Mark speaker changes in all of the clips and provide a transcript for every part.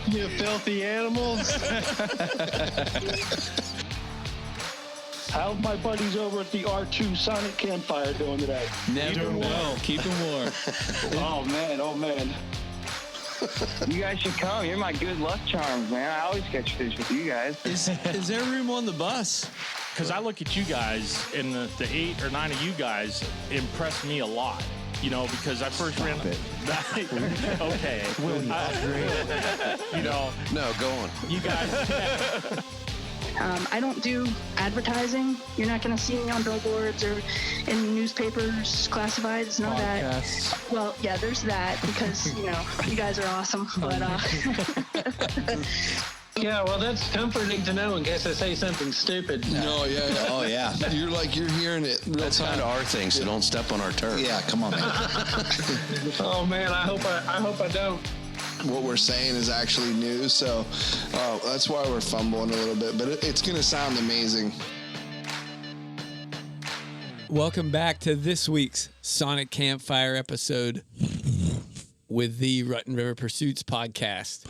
Speaker 1: You filthy animals.
Speaker 2: How's my buddies over at the R2 Sonic Campfire doing today?
Speaker 3: Never well. Keep them warm.
Speaker 2: Oh, man.
Speaker 4: You guys should come. You're my good luck charms, man. I always catch fish with you guys.
Speaker 3: Is there room on the bus?
Speaker 5: Because I look at you guys, and the 8 or 9 of you guys impressed me a lot. You know, because I first ran. Okay. You know.
Speaker 6: No, go on.
Speaker 5: You guys.
Speaker 7: I don't do advertising. You're not going to see me on billboards or in newspapers, classifieds, none of that. Well, yeah, there's that because, you know, you guys are awesome. But
Speaker 1: Yeah, well, that's comforting to know in case I say something stupid.
Speaker 6: No, yeah.
Speaker 8: Oh, yeah.
Speaker 6: You're hearing it real
Speaker 8: That's
Speaker 6: time.
Speaker 8: kind of our thing, so don't step on our turf.
Speaker 6: Yeah, come on, man.
Speaker 1: Oh, man, I hope I don't.
Speaker 6: What we're saying is actually new, so that's why we're fumbling a little bit, but it's going to sound amazing.
Speaker 3: Welcome back to this week's Sonic Campfire episode with the Rutten River Pursuits podcast.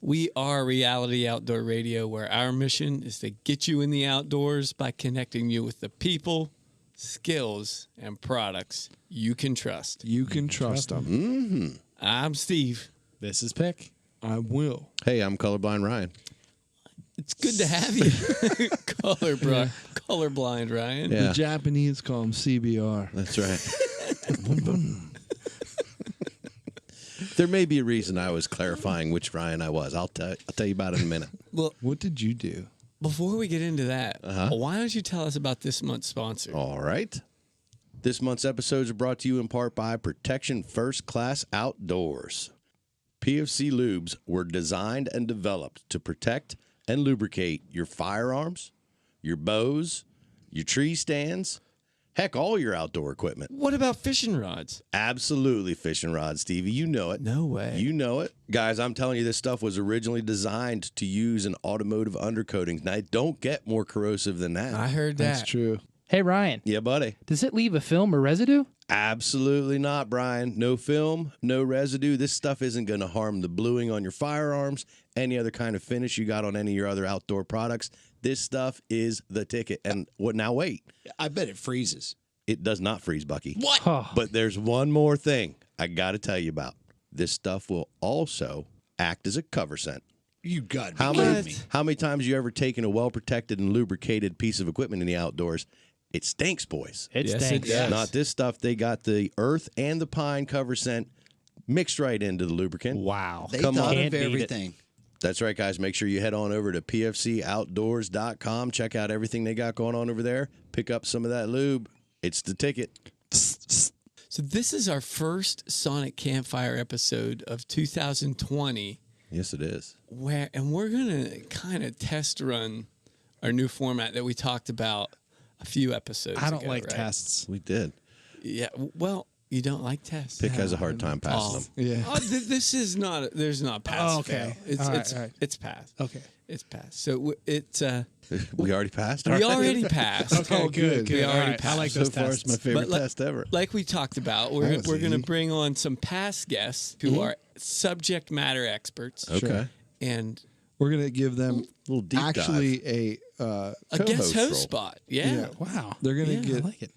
Speaker 3: We are Reality Outdoor Radio, where our mission is to get you in the outdoors by connecting you with the people, skills, and products you can trust.
Speaker 9: You can trust them.
Speaker 8: Mm-hmm.
Speaker 3: I'm Steve.
Speaker 9: This is Pick. I'm Will.
Speaker 8: Hey, I'm Colorblind Ryan.
Speaker 3: It's good to have you. Colorblind Ryan.
Speaker 8: Yeah.
Speaker 9: The Japanese call him CBR.
Speaker 8: That's right. There may be a reason I was clarifying which Ryan I was. I'll tell you about it in a minute.
Speaker 3: Well,
Speaker 9: What did you do?
Speaker 3: before we get into that, why don't you tell us about this month's sponsor?
Speaker 8: All right. This month's episodes are brought to you in part by Protection First Class Outdoors. PFC lubes were designed and developed to protect and lubricate your firearms, your bows, your tree stands, heck, all your outdoor equipment.
Speaker 3: What about fishing rods?
Speaker 8: Absolutely fishing rods, Stevie. You know it.
Speaker 3: No way.
Speaker 8: You know it. Guys, I'm telling you, this stuff was originally designed to use in automotive undercoatings. Now, it don't get more corrosive than that.
Speaker 3: I heard that.
Speaker 9: That's true.
Speaker 10: Hey, Ryan.
Speaker 8: Yeah, buddy.
Speaker 10: Does it leave a film or residue?
Speaker 8: Absolutely not, Brian. No film, no residue. This stuff isn't going to harm the bluing on your firearms, any other kind of finish you got on any of your other outdoor products. This stuff is the ticket. And what? Now, wait.
Speaker 6: I bet it freezes.
Speaker 8: It does not freeze, Bucky.
Speaker 6: What?
Speaker 10: Oh.
Speaker 8: But there's one more thing I got to tell you about. This stuff will also act as a cover scent.
Speaker 6: You got
Speaker 8: How many times you ever taken a well-protected and lubricated piece of equipment in the outdoors? It stinks, boys.
Speaker 10: It
Speaker 3: Yes,
Speaker 10: stinks.
Speaker 3: it does.
Speaker 8: Not this stuff. They got the earth and the pine cover scent mixed right into the lubricant.
Speaker 10: Wow.
Speaker 6: They
Speaker 8: Come
Speaker 6: thought
Speaker 8: on.
Speaker 6: of
Speaker 10: Can't beat it.
Speaker 6: everything.
Speaker 8: That's right, guys. Make sure you head on over to pfcoutdoors.com. Check out everything they got going on over there. Pick up some of that lube. It's the ticket.
Speaker 3: So this is our first Sonic Campfire episode of 2020,
Speaker 8: Yes, it is.
Speaker 3: we're going to kind of test run our new format that we talked about a few episodes
Speaker 9: I don't
Speaker 3: ago,
Speaker 9: like
Speaker 3: right?
Speaker 9: tests.
Speaker 8: We did.
Speaker 3: Yeah, well, you don't like tests.
Speaker 8: Pick has a hard time passing them.
Speaker 9: Yeah.
Speaker 3: Oh, this is not. There's not pass.
Speaker 9: Oh, okay.
Speaker 3: Fail.
Speaker 9: All right, all right.
Speaker 3: It's pass.
Speaker 9: Okay.
Speaker 3: It's pass. So it's
Speaker 8: We already passed.
Speaker 3: we already passed.
Speaker 9: Okay, good.
Speaker 3: We
Speaker 9: All
Speaker 3: already
Speaker 9: right.
Speaker 3: passed.
Speaker 9: I like
Speaker 8: So
Speaker 9: those
Speaker 8: far,
Speaker 9: tests.
Speaker 8: it's my favorite
Speaker 3: But like-
Speaker 8: test ever.
Speaker 3: Like we talked about, we're
Speaker 9: That was
Speaker 3: going to
Speaker 9: easy.
Speaker 3: bring on some past guests who are subject matter experts,
Speaker 8: Okay.
Speaker 3: and
Speaker 9: We're going to give them
Speaker 8: Little deep
Speaker 9: actually
Speaker 8: dive.
Speaker 3: a guest
Speaker 8: Co-host role.
Speaker 3: host spot. Yeah,
Speaker 9: Wow. They're going to
Speaker 3: Yeah, I
Speaker 9: get
Speaker 10: like it.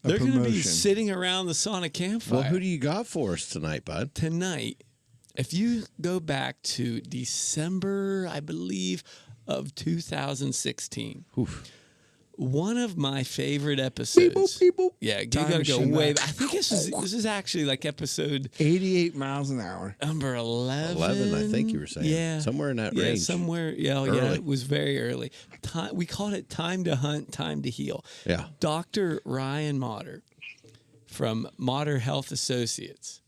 Speaker 9: a
Speaker 3: they're going to be
Speaker 9: promotion.
Speaker 3: sitting around the Sonic Campfire
Speaker 8: Well, who do you got for us tonight, bud?
Speaker 3: tonight. If you go back to December, I believe, of 2016.
Speaker 8: Oof.
Speaker 3: One of my favorite episodes.
Speaker 9: Beep, boop, beep, boop.
Speaker 3: Yeah, you
Speaker 9: Time
Speaker 3: got to go
Speaker 9: machine
Speaker 3: way
Speaker 9: back.
Speaker 3: back. I think this is actually like episode
Speaker 9: 88 miles an hour.
Speaker 3: number 11.
Speaker 8: 11, I think you were saying.
Speaker 3: Yeah.
Speaker 8: Somewhere in that
Speaker 3: Yeah,
Speaker 8: range.
Speaker 3: somewhere. Yeah,
Speaker 8: Early.
Speaker 3: it was very early. We called it Time to Hunt, Time to Heal.
Speaker 8: Yeah.
Speaker 3: Dr. Ryan Motter from Motter Health Associates.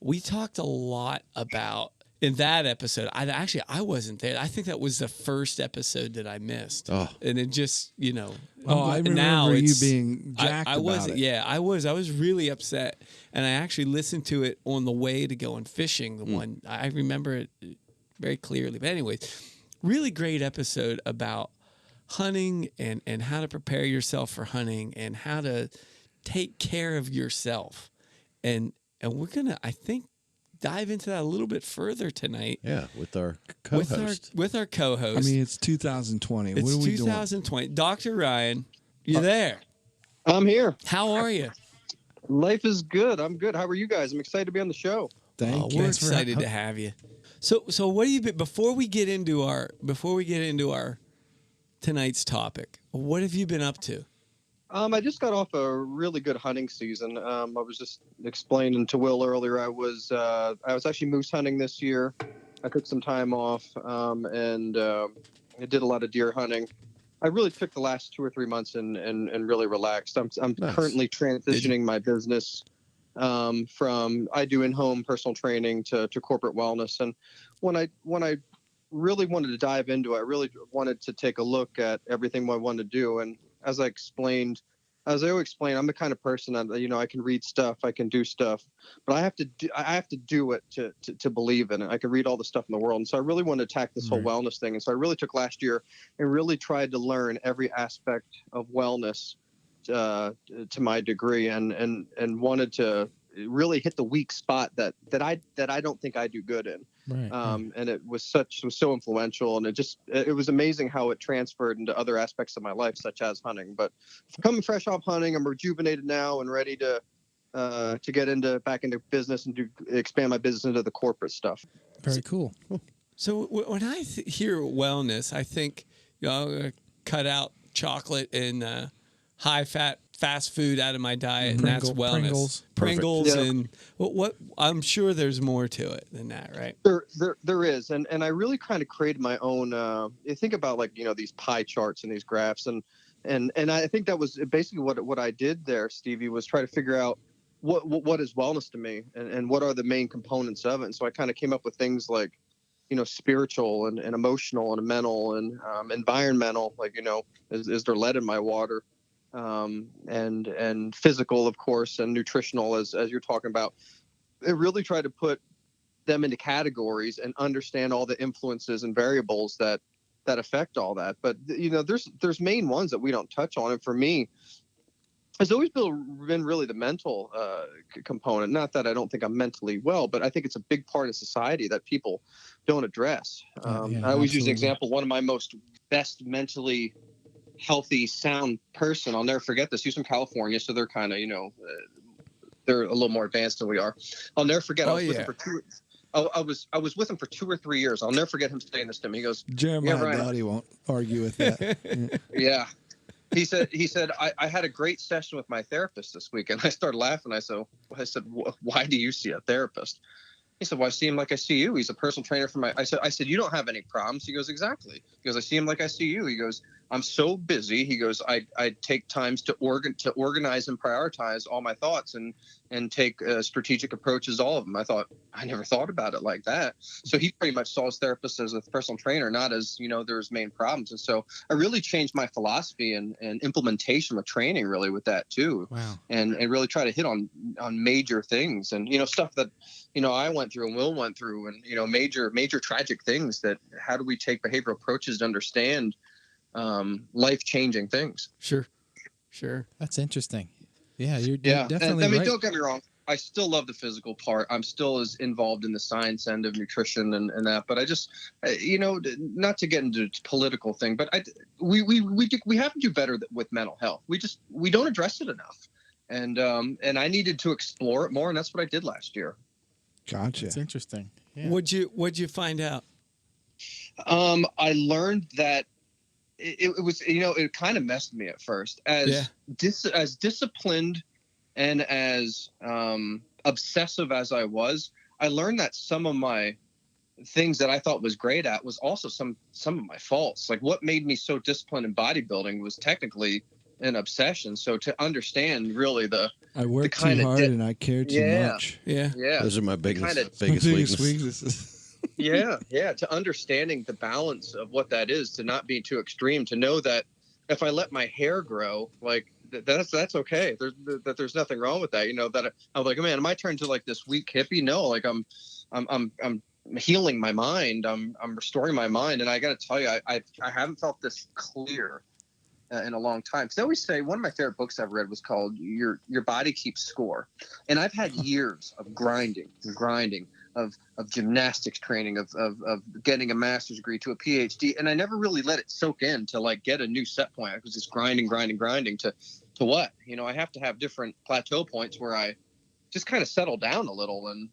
Speaker 3: We talked a lot about, in that episode, I wasn't there. I think that was the first episode that I missed.
Speaker 8: Oh.
Speaker 3: And it just,
Speaker 9: Oh, I
Speaker 3: now
Speaker 9: remember you
Speaker 3: it's-
Speaker 9: being jacked
Speaker 3: I
Speaker 9: about
Speaker 3: wasn't.
Speaker 9: it.
Speaker 3: Yeah, I was really upset, and I actually listened to it on the way to going fishing. The one I remember it very clearly. But anyways, really great episode about hunting and how to prepare yourself for hunting and how to take care of yourself, and we're gonna, I think, dive into that a little bit further tonight.
Speaker 8: Yeah, with our co-host.
Speaker 3: With our co-host.
Speaker 9: I mean, it's 2020.
Speaker 3: It's
Speaker 9: What are we
Speaker 3: 2020. Dr. Ryan, you there?
Speaker 11: I'm here.
Speaker 3: How are you?
Speaker 11: Life is good. I'm good. How are you guys? I'm excited to be on the show.
Speaker 9: doing?
Speaker 3: We're excited to have you. So what do you before we get into our tonight's topic? What have you been up to?
Speaker 11: I just got off a really good hunting season. I was just explaining to Will earlier. I was actually moose hunting this year. I took some time off, and I did a lot of deer hunting. I really took the last 2 or 3 months and really relaxed. I'm
Speaker 8: Nice.
Speaker 11: currently transitioning my business from I do in-home personal training to corporate wellness. And when I really wanted to dive into it, I really wanted to take a look at everything I wanted to do. And as I always explain, I'm the kind of person that, I can read stuff, I can do stuff, but I have to do it to believe in it. I can read all the stuff in the world. And so I really wanted to attack this whole wellness thing. And so I really took last year and really tried to learn every aspect of wellness to my degree and wanted to really hit the weak spot that I don't think I do good in.
Speaker 10: Right.
Speaker 11: And it was so influential, and it was amazing how it transferred into other aspects of my life, such as hunting. But coming fresh off hunting, I'm rejuvenated now and ready to get back into business and expand my business into the corporate stuff.
Speaker 10: Very cool.
Speaker 3: So when I hear wellness, I think cut out chocolate and high fat fast food out of my diet, and that's wellness. Pringles
Speaker 11: Yeah.
Speaker 3: and what I'm sure there's more to it than that, right?
Speaker 11: There is, and I really kind of created my own. You think about these pie charts and these graphs, and I think that was basically what I did there, Stevie, was try to figure out what is wellness to me, and what are the main components of it. And so I kind of came up with things like, spiritual and emotional and mental and environmental, is there lead in my water? And physical, of course, and nutritional, as you're talking about. It really tried to put them into categories and understand all the influences and variables that affect all that. But there's main ones that we don't touch on. And for me, it's always been really the mental component. Not that I don't think I'm mentally well, but I think it's a big part of society that people don't address. I always use an example. One of my best mentally healthy, sound person, I'll never forget this. He's from California, so they're kind of, they're a little more advanced than we are. I'll never forget. I was with him for 2 or 3 years. I'll never forget him saying this to me. He goes,
Speaker 9: Jeremiah Dowdy won't argue with that.
Speaker 11: Yeah. He said, I had a great session with my therapist this week. And I started laughing. I said, why do you see a therapist? He said, well, I see him like I see you. He's a personal trainer for I said, you don't have any problems. He goes, exactly. He goes, I see him like I see you. He goes, I'm so busy. He goes, I take times to organize and prioritize all my thoughts and take strategic approaches, all of them. I never thought about it like that. So he pretty much saw his therapist as a personal trainer, not as, there's main problems. And so I really changed my philosophy and implementation with training really with that too.
Speaker 10: Wow.
Speaker 11: And really try to hit on major things and, stuff that, I went through and Will went through and, major tragic things that how do we take behavioral approaches to understand life-changing things.
Speaker 3: Sure.
Speaker 10: That's interesting. Yeah, you're definitely
Speaker 11: I mean,
Speaker 10: right.
Speaker 11: don't get me wrong. I still love the physical part. I'm still as involved in the science end of nutrition and that. But I just, not to get into political thing, but we have to do better with mental health. We don't address it enough, and I needed to explore it more, and that's what I did last year.
Speaker 9: Gotcha.
Speaker 10: It's interesting. Yeah.
Speaker 3: What'd you find out?
Speaker 11: I learned that it was, it kind of messed me at first as disciplined and as obsessive as I was. I learned that some of my things that I thought was great at was also some of my faults. Like what made me so disciplined in bodybuilding was technically an obsession. So to understand really
Speaker 9: I work too hard and I care too much.
Speaker 3: Yeah.
Speaker 8: Those are my biggest weaknesses.
Speaker 11: Yeah. To understanding the balance of what that is, to not be too extreme, to know that if I let my hair grow, like that's okay. There's nothing wrong with that. That I'm like, man, am I turned to like this weak hippie? No, like I'm healing my mind. I'm restoring my mind. And I got to tell you, I haven't felt this clear in a long time. Because I always say one of my favorite books I've read was called Your Body Keeps Score. And I've had years of grinding. of gymnastics training, of getting a master's degree to a PhD. And I never really let it soak in to like get a new set point. I was just grinding to what? You know, I have to have different plateau points where I just kind of settle down a little. And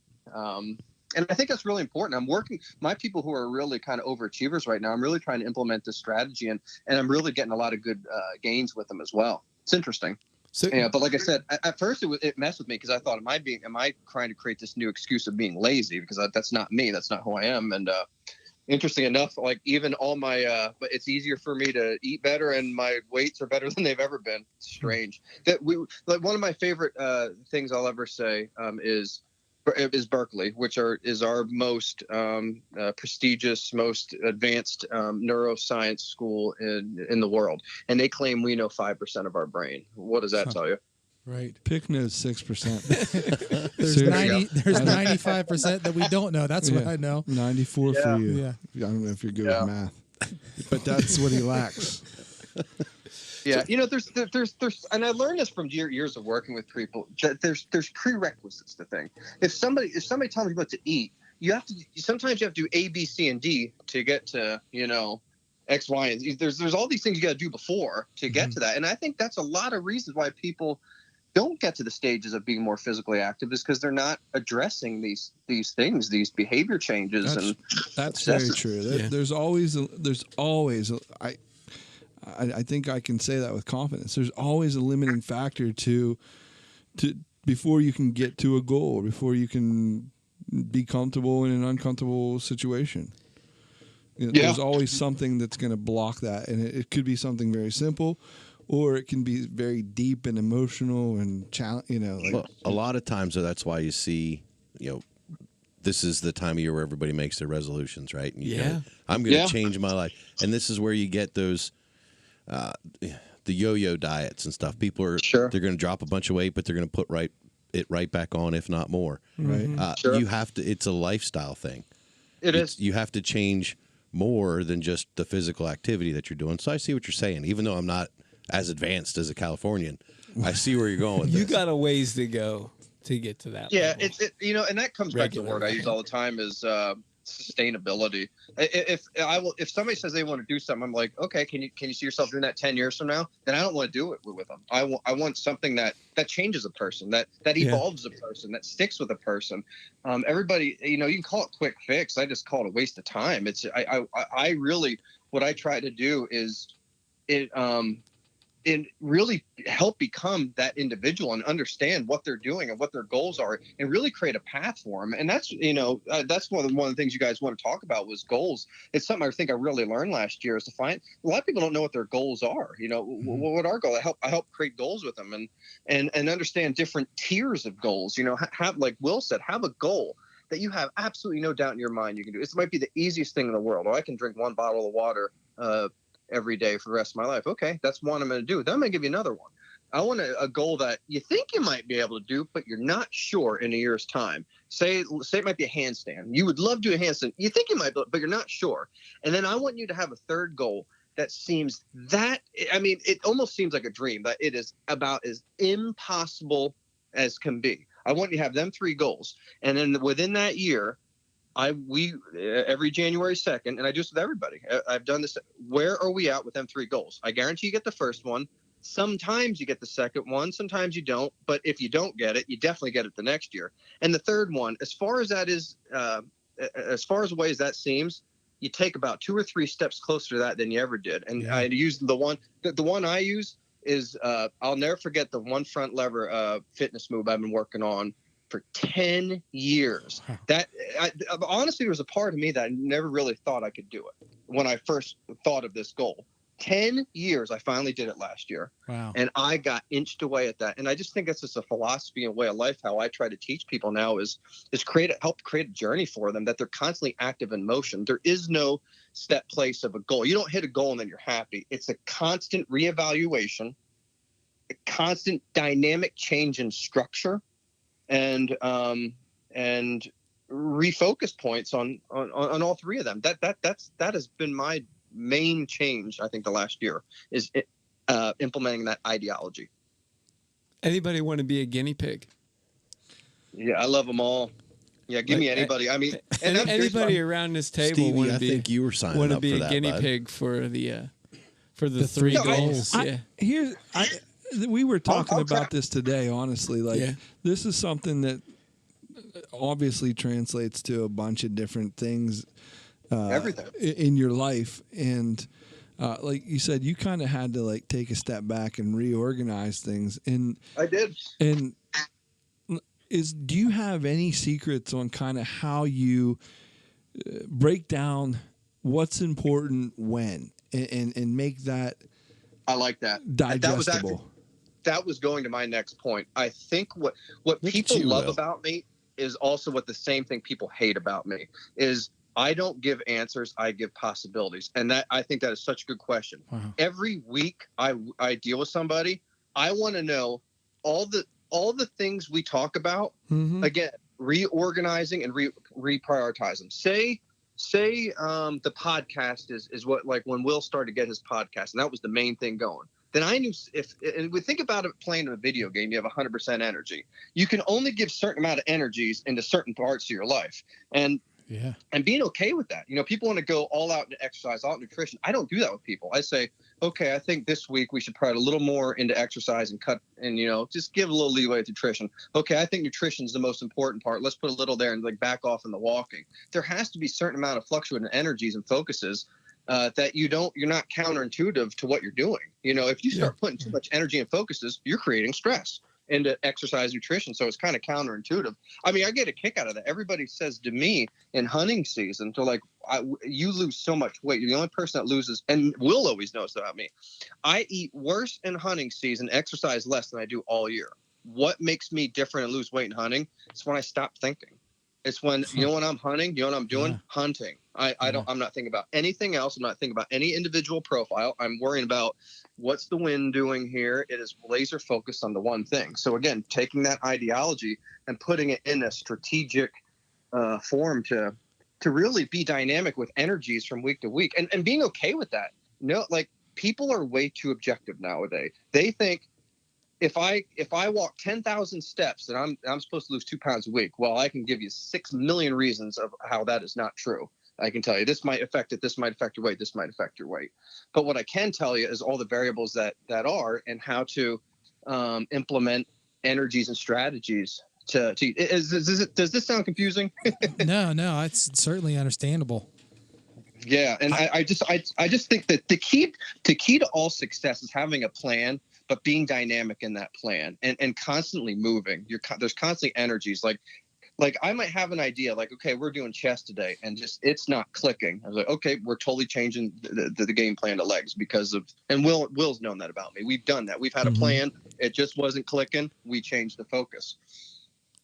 Speaker 11: I think that's really important. I'm working, my people who are really kind of overachievers right now, I'm really trying to implement this strategy, and I'm really getting a lot of good gains with them as well. It's interesting. So, yeah, but like I said, at first it messed with me because I thought, am I trying to create this new excuse of being lazy? Because that's not me. That's not who I am. And interesting enough, like even all my, but it's easier for me to eat better, and my weights are better than they've ever been. It's strange. That like one of my favorite things I'll ever say is Berkeley, which is our most prestigious, most advanced neuroscience school in the world, and they claim we know 5% of our brain. What does that tell you?
Speaker 9: Right. Pick knows 6%.
Speaker 10: There's 95% that we don't know. That's what I know.
Speaker 9: 94 for you. Yeah. I don't know if you're good with math, but that's what he lacks.
Speaker 11: Yeah, you know, there's, and I learned this from years of working with people. That there's prerequisites to things. If somebody tells you what to eat, sometimes you have to do A, B, C, and D to get to, you know, X, Y, and Z. There's all these things you got to do before to get to that, and I think that's a lot of reasons why people don't get to the stages of being more physically active, is because they're not addressing these things, these behavior changes.
Speaker 9: That's very true. There's always I think I can say that with confidence. There's always a limiting factor to before you can get to a goal, or before you can be comfortable in an uncomfortable situation. You know, there's always something that's going to block that, and it could be something very simple, or it can be very deep and emotional and you know. Like,
Speaker 8: well, a lot of times that's why you see, you know, this is the time of year where everybody makes their resolutions, right? And I'm going to change my life, and this is where you get those. The yo-yo diets and stuff. People are they're going to drop a bunch of weight, but they're going to put it right back on, if not more.
Speaker 9: Right.
Speaker 8: You have to. It's a lifestyle thing.
Speaker 11: It is.
Speaker 8: You have to change more than just the physical activity that you're doing. So I see what you're saying. Even though I'm not as advanced as a Californian, I see where you're going with
Speaker 3: you
Speaker 8: this.
Speaker 3: got a ways to go to get to that.
Speaker 11: Yeah,
Speaker 3: level.
Speaker 11: you know, and that comes back to the word I use all the time is sustainability. If somebody says they want to do something, I'm like, okay, can you see yourself doing that 10 years from now? Then I don't want to do it with them. I want something that changes a person, that evolves a person, that sticks with a person. Everybody, you know, you can call it quick fix. I just call it a waste of time. I really, what I try to do is and really help become that individual and understand what they're doing and what their goals are, and really create a path for them. And that's, you know, that's one of the things you guys want to talk about was goals. It's something I think I really learned last year, is to find a lot of people don't know what their goals are. You know, what our goal? I help create goals with them and understand different tiers of goals. You know, have, like Will said, have a goal that you have absolutely no doubt in your mind you can do. This might be the easiest thing in the world. I can drink 1 bottle of water every day for the rest of my life. Okay, that's one I'm going to do. Then I'm going to give you another one. I want a goal that you think you might be able to do, but you're not sure in a year's time. Say it might be a handstand. You would love to do a handstand. You think you might, but you're not sure. And then I want you to have a third goal that seems it almost seems like a dream, but it is about as impossible as can be. I want you to have them 3 goals. And then within that year, we every January 2nd, and I do this with everybody. I've done this. Where are we at with them 3 goals? I guarantee you get the first one. Sometimes you get the second one. Sometimes you don't. But if you don't get it, you definitely get it the next year. And the third one, as far as away as that seems, you take about 2 or 3 steps closer to that than you ever did. And I use the one I use is I'll never forget the one front lever fitness move I've been working on for 10 years. That honestly, there was a part of me that I never really thought I could do it when I first thought of this goal. 10 years, I finally did it last year.
Speaker 10: Wow.
Speaker 11: And I got inched away at that. And I just think that's just a philosophy and way of life. How I try to teach people now is help create a journey for them, that they're constantly active in motion. There is no set place of a goal. You don't hit a goal and then you're happy. It's a constant reevaluation, a constant dynamic change in structure, and refocus points on all 3 of them. That has been my main change, I think, the last year, is implementing that ideology.
Speaker 3: Anybody want to be a guinea pig?
Speaker 11: Yeah, I love them all. Yeah, give me anybody. I mean, and
Speaker 3: anybody around this table
Speaker 8: Stevie, I
Speaker 3: be,
Speaker 8: think you were signing up
Speaker 3: be
Speaker 8: for
Speaker 3: a
Speaker 8: that,
Speaker 3: guinea
Speaker 8: bud.
Speaker 3: pig for the three goals.
Speaker 9: We were talking about this today, honestly. Like, this is something that obviously translates to a bunch of different things
Speaker 11: everything
Speaker 9: in your life. And like you said, you kind of had to like take a step back and reorganize things. And
Speaker 11: I did.
Speaker 9: And do you have any secrets on kind of how you break down what's important when and make that
Speaker 11: I like that
Speaker 9: digestible?
Speaker 11: That was going to my next point. I think what people love about me is also what the same thing people hate about me is I don't give answers, I give possibilities. And that I think that is such a good question. Wow. Every week I deal with somebody, I want to know all the things we talk about, again, reorganizing and reprioritizing. Say the podcast is what, like when Will started to get his podcast, and that was the main thing going. Then I knew and we think about it playing a video game, you have 100% energy. You can only give certain amount of energies into certain parts of your life. And being okay with that. You know, people want to go all out into exercise, all out in nutrition. I don't do that with people. I say, okay, I think this week we should put a little more into exercise and cut and, you know, just give a little leeway to nutrition. Okay, I think nutrition is the most important part. Let's put a little there and like back off in the walking. There has to be a certain amount of fluctuating energies and focuses that you're not counterintuitive to what you're doing. You know, if you start putting too much energy and focuses, you're creating stress into exercise nutrition. So it's kind of counterintuitive. I mean, I get a kick out of that. Everybody says to me in hunting season, they're like, you lose so much weight. You're the only person that loses, and Will always knows about me. I eat worse in hunting season, exercise less than I do all year. What makes me different and lose weight in hunting? It's when I stop thinking. It's when, you know, when I'm hunting, you know what I'm doing? Hunting. I'm not thinking about anything else. I'm not thinking about any individual profile. I'm worrying about what's the wind doing here. It is laser focused on the one thing. So again, taking that ideology and putting it in a strategic form to really be dynamic with energies from week to week and being okay with that. No, like people are way too objective nowadays. They think, if I walk 10,000 steps and I'm supposed to lose 2 pounds a week, well, I can give you 6 million reasons of how that is not true. I can tell you this might affect it. This might affect your weight. This might affect your weight. But what I can tell you is all the variables that are and how to implement energies and strategies to does this sound confusing?
Speaker 10: No, it's certainly understandable.
Speaker 11: Yeah. And I just think that the key to all success is having a plan, but being dynamic in that plan and constantly moving. There's constantly energies. Like I might have an idea, like, okay, we're doing chest today, and just it's not clicking. I was like, okay, we're totally changing the game plan to legs because of, and Will's known that about me. We've done that. We've had a plan. It just wasn't clicking. We changed the focus.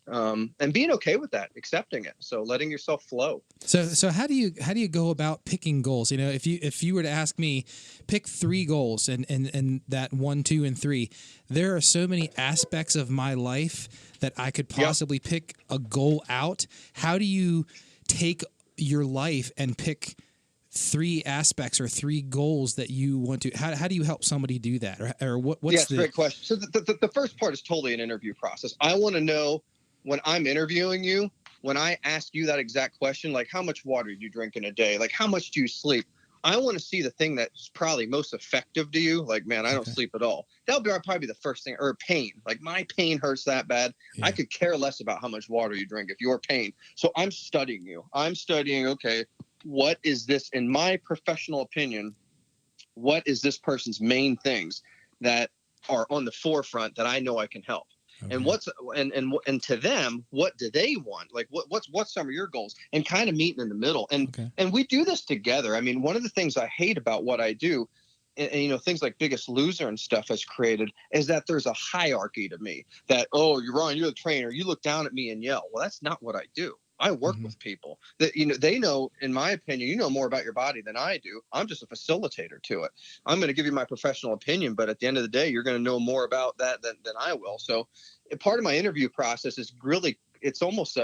Speaker 11: And being okay with that, accepting it. So letting yourself flow.
Speaker 10: So how do you go about picking goals? You know, if you were to ask me, pick 3 goals and that 1, 2, and 3, there are so many aspects of my life that I could possibly pick a goal out. How do you take your life and pick 3 aspects or 3 goals that you want to? How do you help somebody do that? Or what's
Speaker 11: the great question. So the first part is totally an interview process. I want to know, when I'm interviewing you, when I ask you that exact question, like how much water do you drink in a day? Like how much do you sleep? I want to see the thing that's probably most effective to you. Like, man, I don't sleep at all. That'll probably be the first thing. Or pain. Like my pain hurts that bad. Yeah. I could care less about how much water you drink if you're pain. So I'm studying you. I'm studying, okay, what is this, in my professional opinion, what is this person's main things that are on the forefront that I know I can help? Okay. And to them, what do they want? Like what's some of your goals? And kind of meeting in the middle. And we do this together. I mean, one of the things I hate about what I do, and you know, things like Biggest Loser and stuff has created, is that there's a hierarchy to me that, oh, you're Ryan, you're the trainer, you look down at me and yell. Well, that's not what I do. I work with people that, you know, they know, in my opinion, you know more about your body than I do. I'm just a facilitator to it. I'm going to give you my professional opinion, but at the end of the day, you're going to know more about that than I will. So part of my interview process is really, it's almost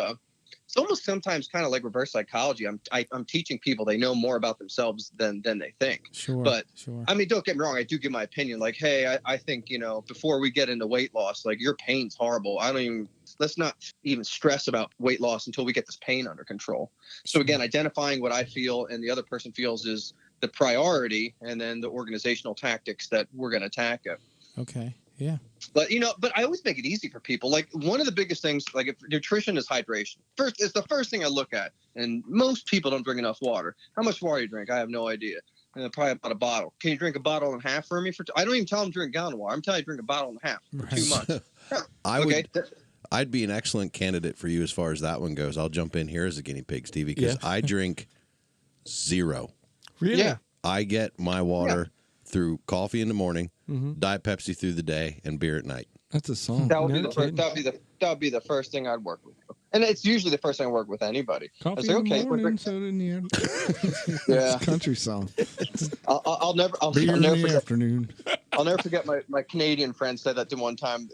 Speaker 11: sometimes kind of like reverse psychology. I'm teaching people they know more about themselves than they think.
Speaker 10: Sure.
Speaker 11: But I mean, don't get me wrong. I do give my opinion. Like, hey, I think, you know, before we get into weight loss, like your pain's horrible. I don't even let's not even stress about weight loss until we get this pain under control. So again, identifying what I feel and the other person feels is the priority, and then the organizational tactics that we're going to attack it.
Speaker 10: Okay. Yeah.
Speaker 11: But I always make it easy for people. Like, one of the biggest things, like, if nutrition is hydration. First, it's the first thing I look at. And most people don't drink enough water. How much water you drink? I have no idea. Probably about a bottle. Can you drink a bottle and a half for me? I don't even tell them to drink a gallon of water. I'm telling you to drink a bottle and a half for 2 months.
Speaker 8: I'd be an excellent candidate for you as far as that one goes. I'll jump in here as a guinea pig, Stevie, because I drink 0.
Speaker 3: Really?
Speaker 11: Yeah.
Speaker 8: I get my water through coffee in the morning, Diet Pepsi through the day, and beer at night.
Speaker 9: That's a song.
Speaker 11: That would be the first thing I'd work with. And it's usually the first thing I work with anybody.
Speaker 9: Coffee in the morning, soda in the afternoon.
Speaker 11: Yeah.
Speaker 9: It's a country song.
Speaker 11: I'll never
Speaker 9: Beer in the
Speaker 11: forget.
Speaker 9: afternoon.
Speaker 11: I'll never forget my Canadian friend said that to me one time,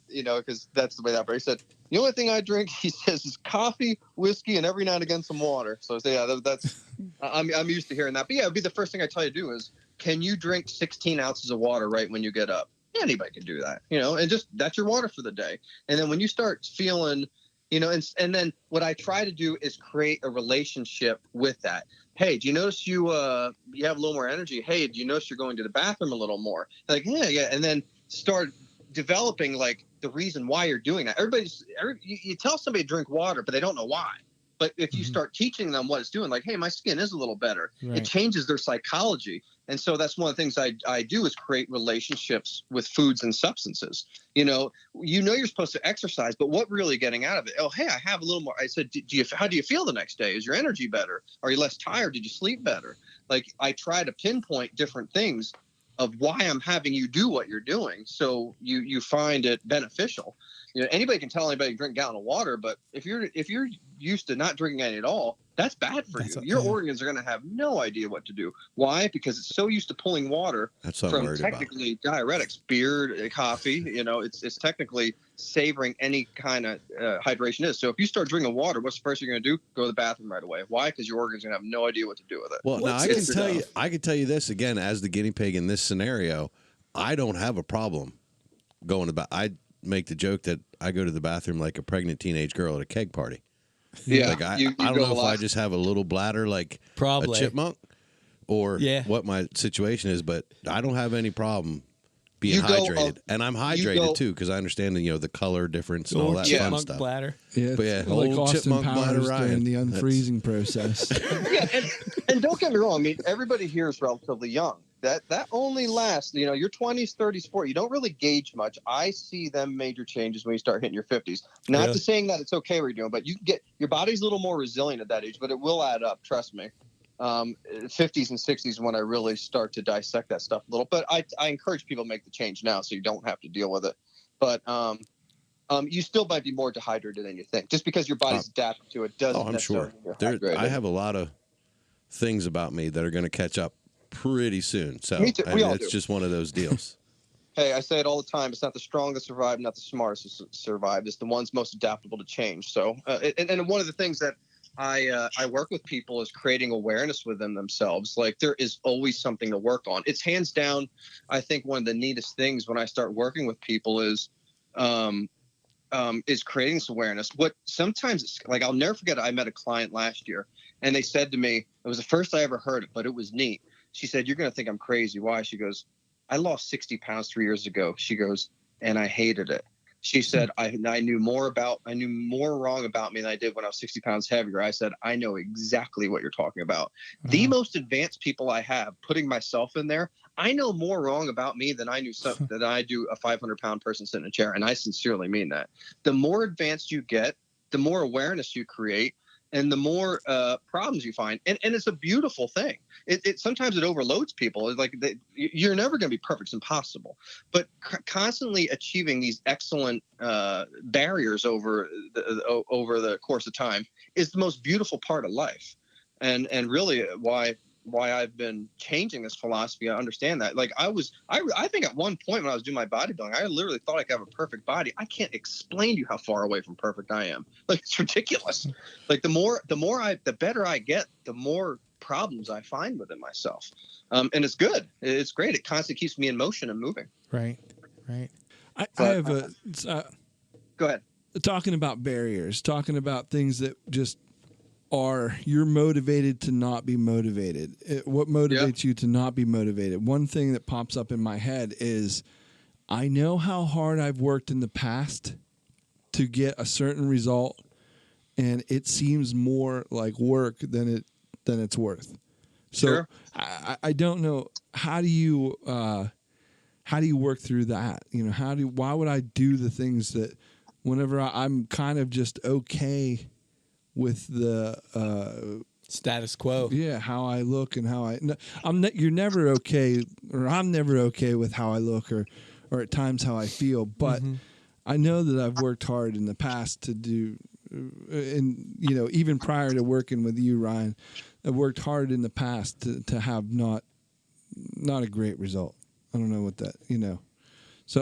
Speaker 11: because that's the way that. But he said, the only thing I drink, he says, is coffee, whiskey, and every now and again some water. So that's I'm used to hearing that. But yeah, it'd be the first thing I tell you to do is, can you drink 16 ounces of water right when you get up? Anybody can do that, and just that's your water for the day. And then when you start feeling, and then what I try to do is create a relationship with that. Hey, do you notice you have a little more energy? Hey, do you notice you're going to the bathroom a little more? Like, yeah. And then start developing like the reason why you're doing that. You tell somebody to drink water, but they don't know why. But if you start teaching them what it's doing, like, hey, my skin is a little better, it changes their psychology. And so that's one of the things I do is create relationships with foods and substances. You're supposed to exercise, but what really getting out of it? Oh, hey, I have a little more. I said, how do you feel the next day? Is your energy better? Are you less tired? Did you sleep better? Like, I try to pinpoint different things of why I'm having you do what you're doing, so you find it beneficial. Anybody can tell anybody to drink a gallon of water, but if you're used to not drinking any at all, that's bad for you. Your organs are going to have no idea what to do. Why? Because it's so used to pulling water from technically diuretics, beer, coffee. It's technically savoring any kind of hydration is. So if you start drinking water, what's the first thing you're going to do? Go to the bathroom right away. Why? Because your organs are going to have no idea what to do with it.
Speaker 8: Well, now I can tell you this again, as the guinea pig in this scenario, I don't have a problem going to I make the joke that I go to the bathroom like a pregnant teenage girl at a keg party.
Speaker 11: Yeah,
Speaker 8: like I don't know if I just have a little bladder like
Speaker 3: Probably.
Speaker 8: a chipmunk or what my situation is, but I don't have any problem being hydrated. And I'm hydrated too, because I understand the color difference and all that fun stuff.
Speaker 3: Bladder.
Speaker 9: Yeah,
Speaker 8: but yeah,
Speaker 9: like
Speaker 8: old
Speaker 9: Austin
Speaker 8: chipmunk bladder
Speaker 9: Powers
Speaker 8: Ryan.
Speaker 9: during the unfreezing process.
Speaker 11: Yeah, and don't get me wrong. I mean, everybody here is relatively young. That only lasts, your 20s, 30s, 40s. You don't really gauge much. I see them major changes when you start hitting your 50s. Not to saying that it's okay what you're doing, but you get your body's a little more resilient at that age, but it will add up. Trust me. 50s and 60s is when I really start to dissect that stuff a little. But I encourage people to make the change now so you don't have to deal with it. But you still might be more dehydrated than you think. Just because your body's adapted to it doesn't necessarily mean you're hydrated.
Speaker 8: I have a lot of things about me that are going to catch up pretty soon. So
Speaker 11: Me too.
Speaker 8: It's just one of those deals.
Speaker 11: Hey, I say it all the time. It's not the strong that survive, not the smartest that survive. It's the ones most adaptable to change. So, and one of the things that I work with people is creating awareness within themselves. Like, there is always something to work on. It's hands down, I think, one of the neatest things when I start working with people is creating this awareness. What sometimes it's like, I'll never forget, I met a client last year and they said to me, it was the first I ever heard it, but it was neat. She said, "You're going to think I'm crazy." Why? She goes, "I lost 60 pounds 3 years ago." She goes, "And I hated it." She said, I knew more wrong about me than I did when I was 60 pounds heavier. I said, "I know exactly what you're talking about." The most advanced people I have, putting myself in there, I know more wrong about me than I do a 500-pound person sitting in a chair. And I sincerely mean that. The more advanced you get, the more awareness you create, and the more problems you find. And it's a beautiful thing. It sometimes it overloads people. It's like you're never going to be perfect. It's impossible. But constantly achieving these excellent barriers over the course of time is the most beautiful part of life. And really why I've been changing this philosophy. I understand that. Like I think at one point when I was doing my bodybuilding, I literally thought I could have a perfect body. I can't explain to you how far away from perfect I am. Like, it's ridiculous. Like the better I get, the more problems I find within myself. And it's good. It's great. It constantly keeps me in motion and moving.
Speaker 10: Right.
Speaker 9: I have a.
Speaker 11: Go ahead.
Speaker 9: talking about barriers, talking about things that just are, you're motivated to not be motivated. What motivates you to not be motivated? One thing that pops up in my head is I know how hard I've worked in the past to get a certain result, and it seems more like work than it's worth. So I don't know, how do you work through that? You know, why would I do the things that whenever I'm kind of just okay with the
Speaker 3: status quo?
Speaker 9: Yeah, how I look and how you're never okay, or I'm never okay with how I look or at times how I feel. But I know that I've worked hard in the past to do, and you know, even prior to working with you, Ryan, I've worked hard in the past to have not a great result. I don't know what that, you know. So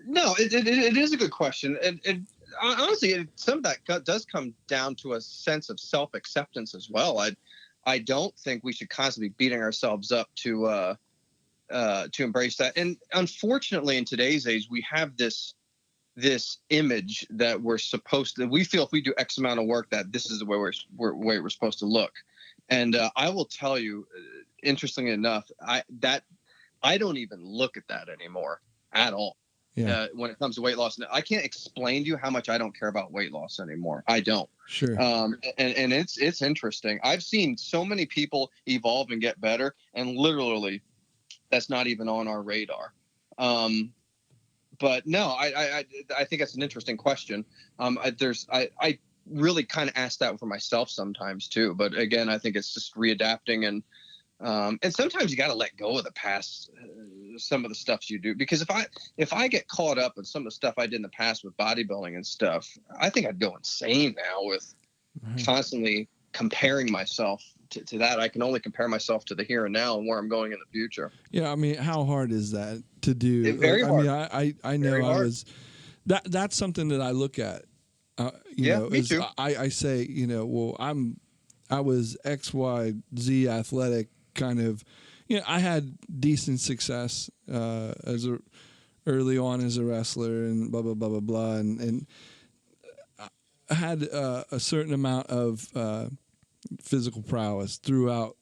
Speaker 11: no, it is a good question, and honestly, some of that does come down to a sense of self-acceptance as well. I don't think we should constantly be beating ourselves up to embrace that. And unfortunately, in today's age, we have this image that we're supposed to. We feel if we do X amount of work, that this is the way we're supposed to look. And I will tell you, interestingly enough, I don't even look at that anymore at all.
Speaker 9: Yeah.
Speaker 11: When it comes to weight loss, I can't explain to you how much I don't care about weight loss anymore. I don't.
Speaker 9: Sure.
Speaker 11: And it's interesting. I've seen so many people evolve and get better, and literally, that's not even on our radar. But no, I think that's an interesting question. I really kind of ask that for myself sometimes too. But again, I think it's just readapting, and sometimes you got to let go of the past, some of the stuff you do, because if I get caught up in some of the stuff I did in the past with bodybuilding and stuff, I think I'd go insane now with constantly comparing myself to that. I can only compare myself to the here and now and where I'm going in the future.
Speaker 9: Yeah, I mean, how hard is that to do?
Speaker 11: Very hard.
Speaker 9: I mean, I know I was that's something that I look at. You know,
Speaker 11: me too.
Speaker 9: I say, you know, well, I was XYZ athletic kind of, you know, I had decent success early on as a wrestler and blah blah blah blah blah, and I had a certain amount of physical prowess throughout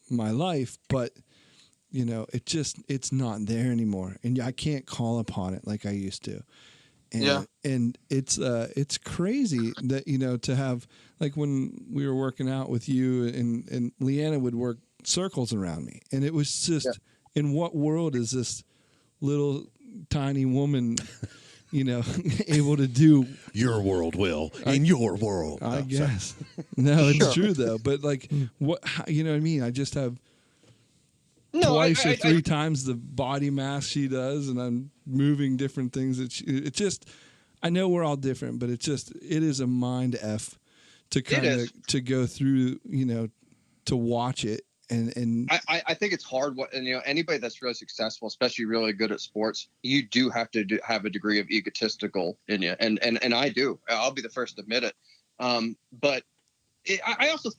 Speaker 9: my life, but you know, it's not there anymore, and I can't call upon it like I used to. And, and it's crazy that, you know, to have, like when we were working out with you and Leanna would work circles around me, and it was just, in what world is this little tiny woman, you know, able to do
Speaker 8: your world, Will, in your world?
Speaker 9: I guess. No, it's true though. But like, what, you know what I mean? I just have twice or three times the body mass she does, and I'm moving different things. It just, I know we're all different, but it is a mind F to kind of to go through, you know, to watch it. And
Speaker 11: I think it's hard. And you know, anybody that's really successful, especially really good at sports, you do have to have a degree of egotistical in you, and I do. I'll be the first to admit it. But I also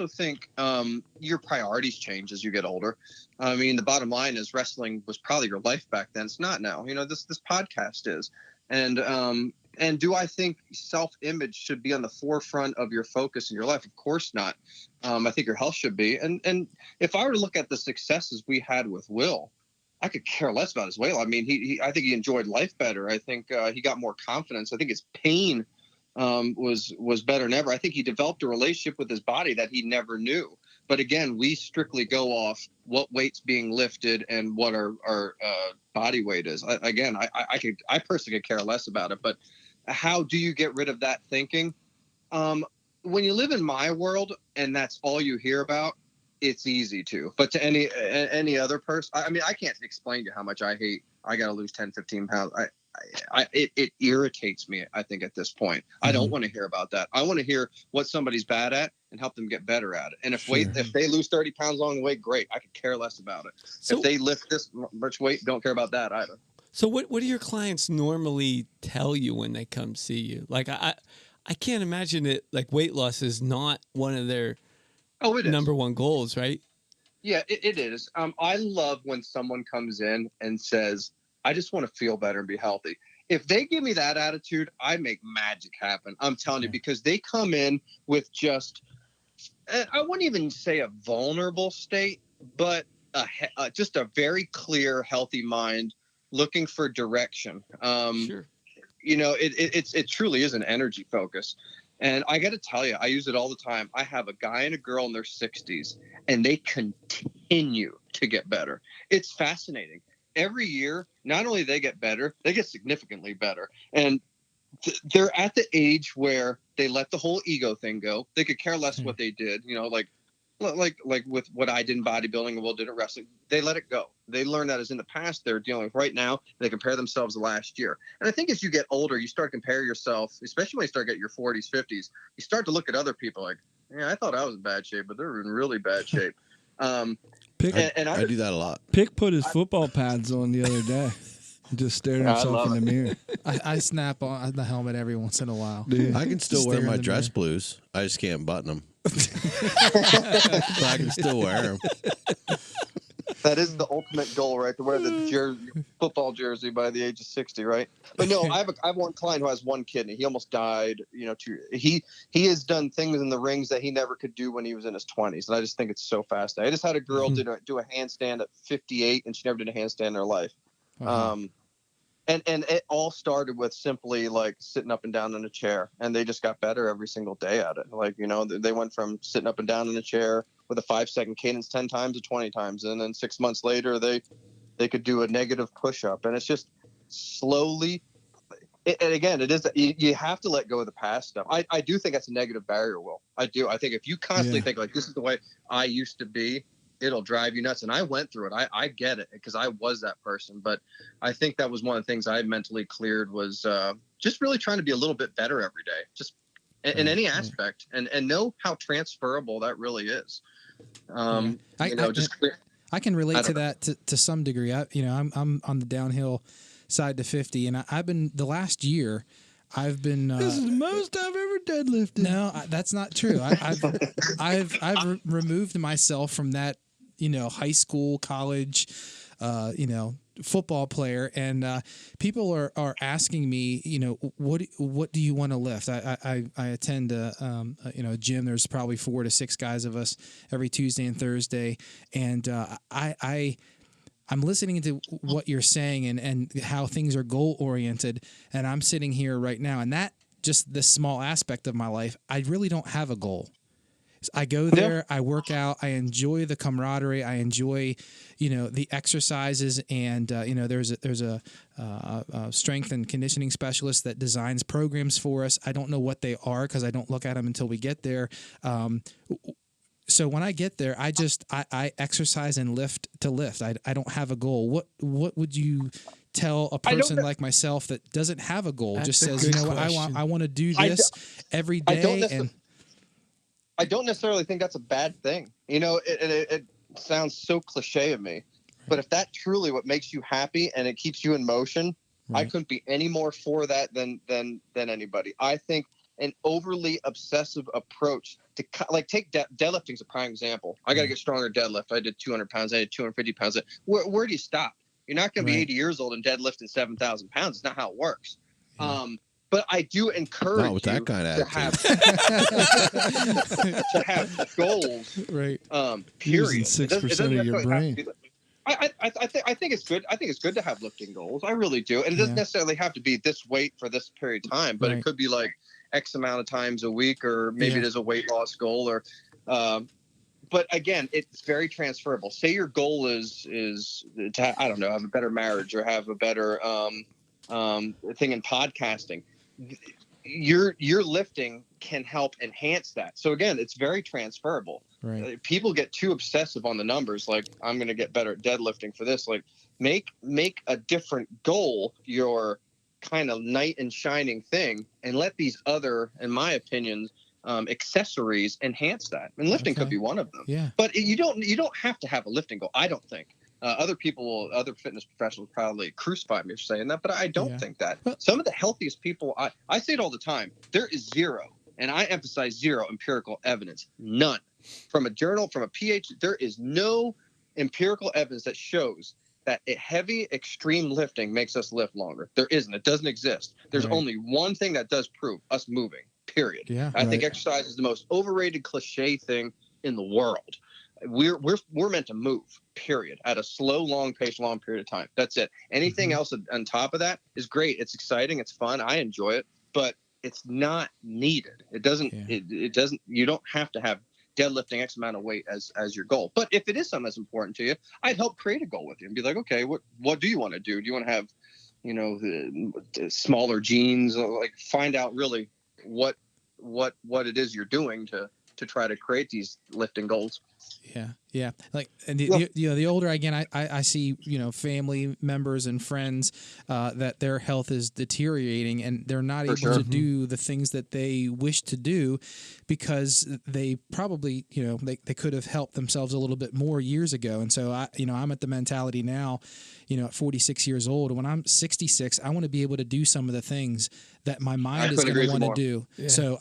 Speaker 11: think your priorities change as you get older. I mean, the bottom line is wrestling was probably your life back then. It's not now. You know, this podcast is, and do I think self-image should be on the forefront of your focus in your life? Of course not. I think your health should be. And if I were to look at the successes we had with Will, I could care less about his weight. I mean, I think he enjoyed life better. I think he got more confidence. I think his pain was better than ever. I think he developed a relationship with his body that he never knew. But again, we strictly go off what weight's being lifted and what our body weight is. I personally could care less about it. But how do you get rid of that thinking? When you live in my world and that's all you hear about, it's easy to. But to any other person, I mean, I can't explain to you how much I hate. I got to lose 10, 15 pounds. It irritates me, I think, at this point. I don't want to hear about that. I want to hear what somebody's bad at and help them get better at it. And if they lose 30 pounds along the way, great. I could care less about it. So, if they lift this much weight, don't care about that either.
Speaker 3: So what do your clients normally tell you when they come see you? Like I can't imagine it, like weight loss is not one of their number one goals, right?
Speaker 11: Yeah, it is. I love when someone comes in and says, I just want to feel better and be healthy. if they give me that attitude, I make magic happen. I'm telling you, because they come in with just, I wouldn't even say a vulnerable state, but just a very clear, healthy mind looking for direction.
Speaker 3: Sure.
Speaker 11: It truly is an energy focus. And I got to tell you, I use it all the time. I have a guy and a girl in their 60s, and they continue to get better. It's fascinating. Every year, not only they get better, they get significantly better. And they're at the age where they let the whole ego thing go. They could care less what they did, like with what I did in bodybuilding and Will did in wrestling. They let it go. They learned that as in the past. They're dealing with right now. They compare themselves to last year. And I think as you get older, you start to compare yourself, especially when you start getting your 40s, 50s. You start to look at other people like, yeah, I thought I was in bad shape, but they're in really bad shape.
Speaker 8: I do that a lot.
Speaker 9: Pick put his football pads on the other day. Just staring at himself in the mirror.
Speaker 10: I snap on the helmet every once in a while.
Speaker 9: Dude.
Speaker 8: I can still wear my dress blues. I just can't button them. But I can still wear them.
Speaker 11: That is the ultimate goal, right? To wear the football jersey by the age of 60, right? But no, I have one client who has one kidney. He almost died. He has done things in the rings that he never could do when he was in his 20s, and I just think it's so fascinating. I just had a girl do a handstand at 58, and she never did a handstand in her life. And it all started with simply like sitting up and down in a chair, and they just got better every single day at it. Like, they went from sitting up and down in a chair with a 5-second cadence 10 times to 20 times. And then 6 months later, they could do a negative push-up. And it's just slowly. And again, it is, you have to let go of the past stuff. I do think that's a negative barrier, Will. I do. I think if you constantly think like, this is the way I used to be, it'll drive you nuts. And I went through it. I get it, because I was that person. But I think that was one of the things I mentally cleared was just really trying to be a little bit better every day, just in any aspect, and know how transferable that really is. I
Speaker 10: can relate to that to some degree. I'm on the downhill side to 50, and I've been the last year. I've been.
Speaker 9: This is the most I've ever deadlifted.
Speaker 10: No, that's not true. I've removed myself from that. High school, college, football player, and people are asking me, what do you want to lift? I attend a gym. There's probably 4 to 6 guys of us every Tuesday and Thursday, and I'm listening to what you're saying and how things are goal oriented, and I'm sitting here right now, and that just this small aspect of my life, I really don't have a goal. I go there, I work out, I enjoy the camaraderie, I enjoy, the exercises, and there's a strength and conditioning specialist that designs programs for us. I don't know what they are because I don't look at them until we get there. So when I get there, I exercise and lift to lift. I don't have a goal. What would you tell a person like myself that doesn't have a goal? Just says, I want to do this every day.
Speaker 11: I don't necessarily think that's a bad thing. It sounds so cliche of me, but if that truly what makes you happy and it keeps you in motion, I couldn't be any more for that than anybody. I think an overly obsessive approach to take deadlifting is a prime example. I got to get stronger deadlift. I did 200 pounds. I did 250 pounds. Where do you stop? You're not going to be 80 years old and deadlifting 7,000 pounds. It's not how it works. But I do encourage
Speaker 8: not with that kind of
Speaker 11: to have goals.
Speaker 9: Right.
Speaker 11: Period.
Speaker 9: 6% of your brain.
Speaker 11: I think it's good. I think it's good to have lifting goals. I really do. And it doesn't necessarily have to be this weight for this period of time, but it could be like X amount of times a week, or maybe it is a weight loss goal, or but again, it's very transferable. Say your goal is to have a better marriage or have a better thing in podcasting. Your lifting can help enhance that. So again, it's very transferable.
Speaker 10: Right.
Speaker 11: People get too obsessive on the numbers. Like, I'm going to get better at deadlifting for this. Like, make a different goal your kind of knight in shining thing, and let these other, in my opinion, accessories enhance that. And lifting could be one of them.
Speaker 10: Yeah.
Speaker 11: But you don't have to have a lifting goal. I don't think. Other fitness professionals probably crucify me for saying that, but I don't think that. Some of the healthiest people, I say it all the time, there is zero, and I emphasize zero empirical evidence. None. From a journal, from a PhD, there is no empirical evidence that shows that heavy extreme lifting makes us live longer. There isn't. It doesn't exist. There's only one thing that does prove us moving, period.
Speaker 10: Yeah,
Speaker 11: I think exercise is the most overrated cliche thing in the world. We're meant to move, period, at a slow, long pace, long period of time. That's it. Anything else on top of that is great. It's exciting. It's fun. I enjoy it, but it's not needed. It doesn't, it doesn't, you don't have to have deadlifting X amount of weight as your goal. But if it is something that's important to you, I'd help create a goal with you and be like, okay, what do you want to do? Do you want to have, the smaller jeans? Like, find out really what it is you're doing to try to create these lifting goals.
Speaker 10: Yeah. Like, and the older I get, I see, family members and friends that their health is deteriorating and they're not able to do the things that they wish to do because they probably, they could have helped themselves a little bit more years ago. And so I'm at the mentality now, at 46 years old, when I'm 66, I want to be able to do some of the things that my mind is going to want to do. Yeah. So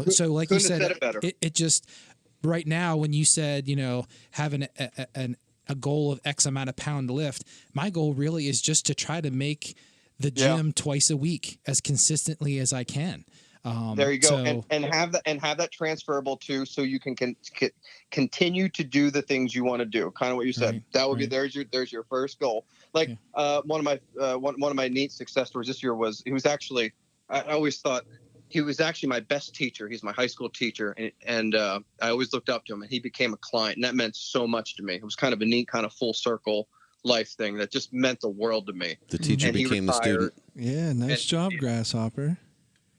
Speaker 10: so like you said, it just, right now, when you said, having a goal of X amount of pound lift, my goal really is just to try to make the gym twice a week as consistently as I can.
Speaker 11: There you go, and have that transferable too, so you can continue to do the things you want to do. Kind of what you said. Right, that would be there's your first goal. Like one of my neat success stories this year was he was actually I always thought. He was actually my best teacher. He's my high school teacher, and I always looked up to him. And he became a client, and that meant so much to me. It was kind of a neat, kind of full circle life thing that just meant the world to me.
Speaker 8: The teacher became the student.
Speaker 9: Yeah, nice job, Grasshopper.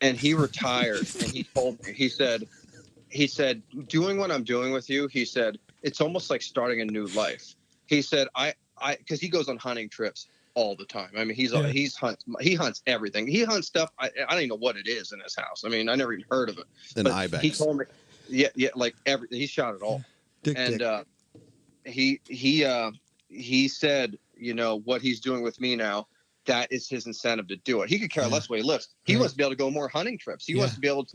Speaker 11: And he retired, and he told me, he said, doing what I'm doing with you, he said, it's almost like starting a new life. He said, because he goes on hunting trips all the time. I mean, he hunts everything. He hunts stuff. I don't even know what it is in his house. I mean, I never even heard of it.
Speaker 8: An ibex.
Speaker 11: He told me, like he shot it all. Dick. He said, what he's doing with me now, that is his incentive to do it. He could care less what he lifts. He wants to be able to go more hunting trips. He wants to be able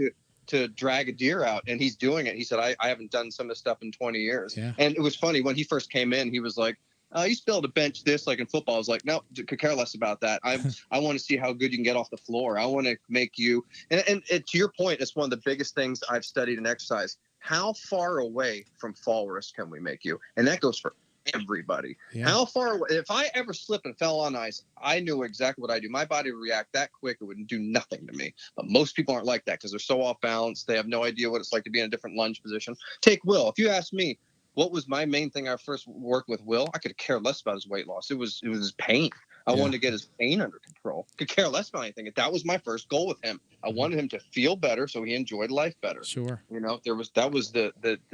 Speaker 11: to drag a deer out, and he's doing it. He said, I haven't done some of this stuff in 20 years. Yeah. And it was funny when he first came in, he was like, you used to be able to bench this like in football. I was like, no, could care less about that. I want to see how good you can get off the floor. I want to make you, and to your point, it's one of the biggest things I've studied in exercise. How far away from fall risk can we make you? And that goes for everybody. Yeah. How far away? If I ever slipped and fell on ice, I knew exactly what I do. My body would react that quick. It wouldn't do nothing to me. But most people aren't like that because they're so off balance. They have no idea what it's like to be in a different lunge position. Take Will. If you ask me, what was my main thing I first worked with Will? I could care less about his weight loss. It was his pain. I wanted to get his pain under control. Could care less about anything. That was my first goal with him. I wanted him to feel better so he enjoyed life better.
Speaker 10: Sure.
Speaker 11: That was the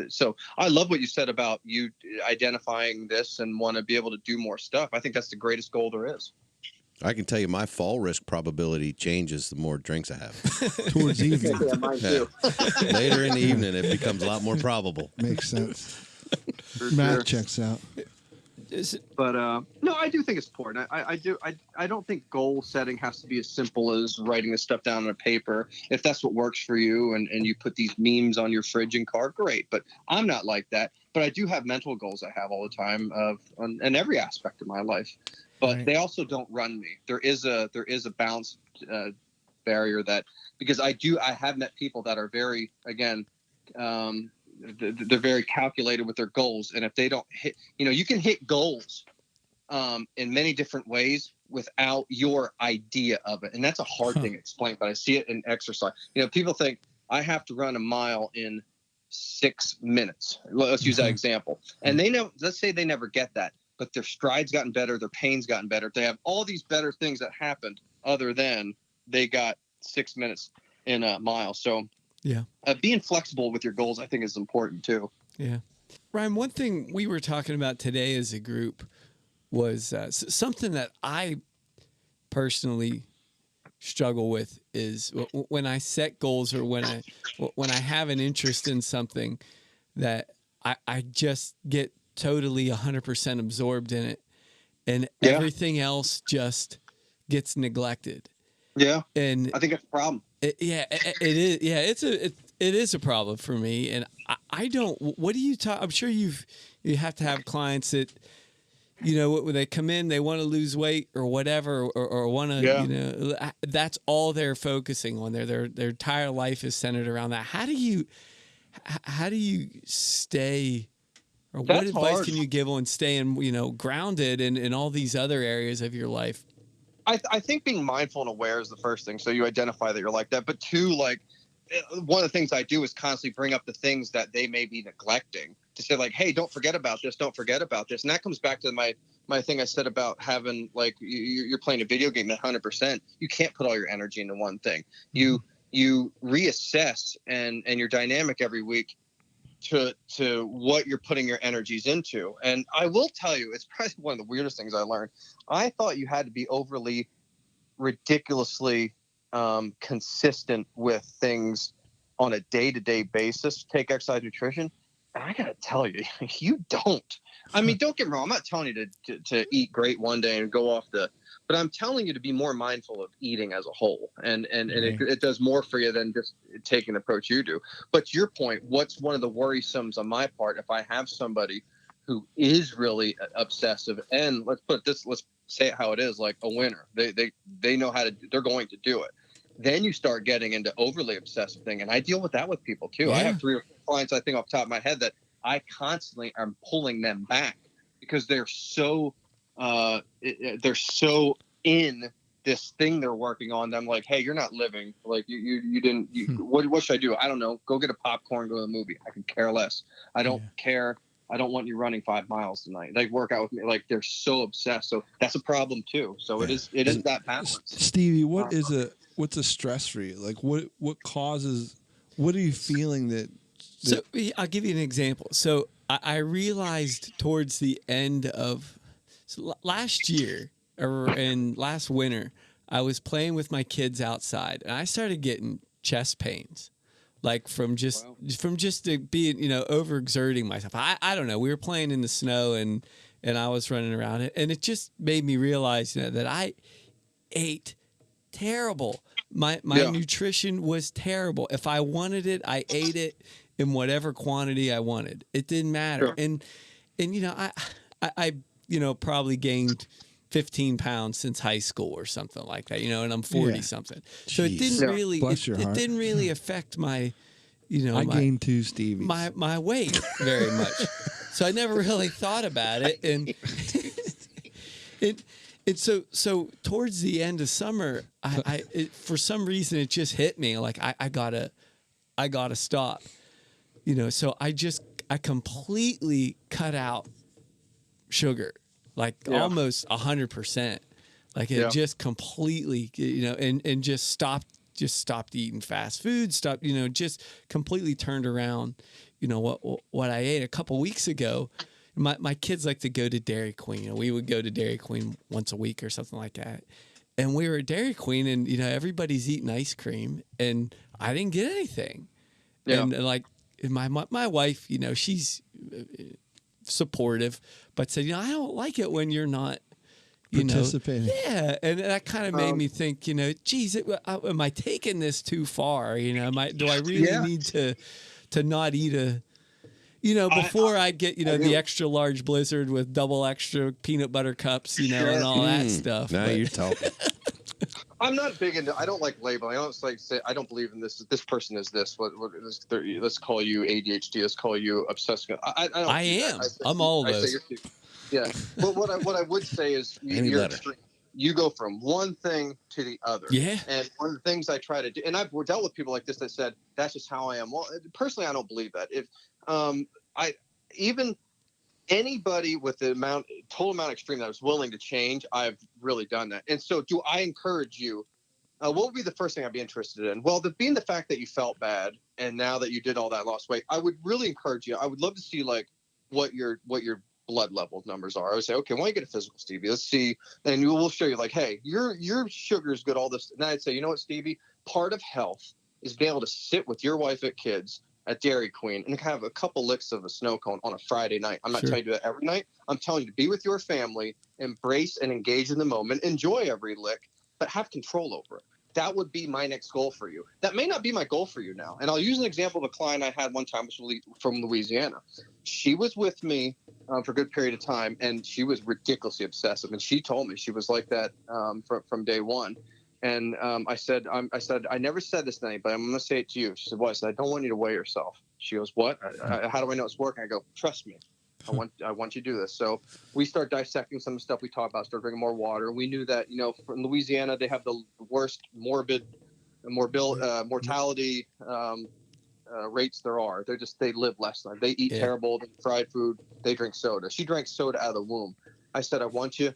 Speaker 11: so I love what you said about you identifying this and want to be able to do more stuff. I think that's the greatest goal there is.
Speaker 8: I can tell you my fall risk probability changes the more drinks I have.
Speaker 9: Towards evening.
Speaker 11: Yeah, mine too.
Speaker 8: Later in the evening, it becomes a lot more probable.
Speaker 9: Makes sense. Matt checks out.
Speaker 11: But no, I do think it's important. I don't think goal setting has to be as simple as writing this stuff down on a paper. If that's what works for you, and you put these memes on your fridge and car, great. But I'm not like that. But I do have mental goals I have all the time in every aspect of my life. But they also don't run me. There is a balance barrier that, because I have met people that are very, again, they're very calculated with their goals, and if they don't hit, you can hit goals in many different ways without your idea of it, and that's a hard thing to explain. But I see it in exercise. People think I have to run a mile in 6 minutes. Let's use that example, and let's say they never get that, but their stride's gotten better, their pain's gotten better. They have all these better things that happened other than they got 6 minutes in a mile. So.
Speaker 3: Yeah.
Speaker 11: Being flexible with your goals, I think, is important too.
Speaker 3: Yeah. Ryan, one thing we were talking about today as a group was something that I personally struggle with is when I set goals or when I have an interest in something that I just get totally 100% absorbed in it, and everything else just gets neglected.
Speaker 11: Yeah.
Speaker 3: And
Speaker 11: I think that's a problem.
Speaker 3: It is. Yeah, it is a problem for me, and I don't. What do you talk? I'm sure you have to have clients that when they come in, they want to lose weight or whatever, or want to, that's all they're focusing on. Their entire life is centered around that. How do you stay, or what advice can you give on staying, grounded in all these other areas of your life?
Speaker 11: I think being mindful and aware is the first thing. So you identify that you're like that. But two, like, one of the things I do is constantly bring up the things that they may be neglecting, to say like, hey, don't forget about this. Don't forget about this. And that comes back to my thing I said about having, like, you're playing a video game at 100%. You can't put all your energy into one thing. You reassess and your dynamic every week to what you're putting your energies into. And I will tell you, it's probably one of the weirdest things I learned. I thought you had to be overly, ridiculously consistent with things on a day-to-day basis to take exercise nutrition. And I gotta tell you, you don't. I mean, don't get me wrong. I'm not telling you to eat great one day and go off but I'm telling you to be more mindful of eating as a whole. And it does more for you than just taking the approach you do. But to your point, what's one of the worrisomes on my part, if I have somebody who is really obsessive, and let's say it how it is, like a winner, they know how to, they're going to do it. Then you start getting into overly obsessive thing. And I deal with that with people too. Yeah. I have 3 or 4 clients, I think off the top of my head, that I constantly am pulling them back because they're so in this thing they're working on. I'm like, hey, you're not living. Like you didn't, what should I do? I don't know. Go get a popcorn, go to a movie. I can care less. I don't care. I don't want you running 5 miles tonight. Like, work out with me. Like, they're so obsessed. So that's a problem too. So it is that balance.
Speaker 9: Stevie, what's a stress for you? Like, what are you feeling that?
Speaker 3: So I'll give you an example. So I realized towards the end of last year and last winter, I was playing with my kids outside, and I started getting chest pains, like from just being, overexerting myself. I don't know. We were playing in the snow, and I was running around it, and it just made me realize, that I ate terrible. My nutrition was terrible. If I wanted it, I ate it in whatever quantity I wanted. It didn't matter. Sure. And I probably gained 15 pounds since high school or something like that, and I'm 40 something. So it didn't really affect my,
Speaker 9: I gained 2 Stevies.
Speaker 3: My weight very much. So I never really thought about it. And so towards the end of summer, for some reason it just hit me like I gotta stop, So I completely cut out sugar, like almost 100%. Like it just completely, and just stopped eating fast food. Just completely turned around, what I ate a couple weeks ago. My kids like to go to Dairy Queen. We would go to Dairy Queen once a week or something like that. And we were at Dairy Queen, and everybody's eating ice cream, and I didn't get anything. Yeah. And like my wife, she's supportive, but said, I don't like it when you're not
Speaker 9: participating.
Speaker 3: Yeah, and that kind of made me think, geez, am I taking this too far? Do I really need to not eat a before I get, the extra large Blizzard with double extra peanut butter cups, and all that stuff.
Speaker 8: Now you're talking.
Speaker 11: I'm not big into. I don't like labeling. I don't say. I don't believe in this. This person is this. Let's call you ADHD. Let's call you obsessive.
Speaker 3: I am. I'm all of those.
Speaker 11: Yeah. But what I would say is you're extreme. You go from one thing to the other. Yeah. And one of the things I try to do, and I've dealt with people like this that said that's just how I am. Well, personally, I don't believe that. If even anybody with the total amount of extreme that was willing to change, I've really done that. And so, do I encourage you? What would be the first thing I'd be interested in? Well, being the fact that you felt bad, and now that you did all that, lost weight, I would really encourage you. I would love to see like what your blood level numbers are. I would say, okay, why don't you get a physical, Stevie? Let's see, and we'll show you like, hey, your sugar is good. All this, and I'd say, you know what, Stevie? Part of health is being able to sit with your wife at kids at Dairy Queen and have a couple licks of a snow cone on a Friday night. I'm not telling you that every night. I'm telling you to be with your family, embrace and engage in the moment, enjoy every lick, but have control over it. That would be my next goal for you. That may not be my goal for you now. And I'll use an example of a client I had one time from Louisiana. She was with me for a good period of time, and she was ridiculously obsessive. And she told me she was like that from day one. And I said, I never said this to anybody. I'm going to say it to you. She said, what? I said, I don't want you to weigh yourself. She goes, what? How do I know it's working? I go, trust me. I want you to do this. So we start dissecting some of the stuff we talked about, start drinking more water. We knew that, in Louisiana, they have the worst mortality rates there are. They live less than. They eat terrible, fried food. They drink soda. She drank soda out of the womb. I said, I want you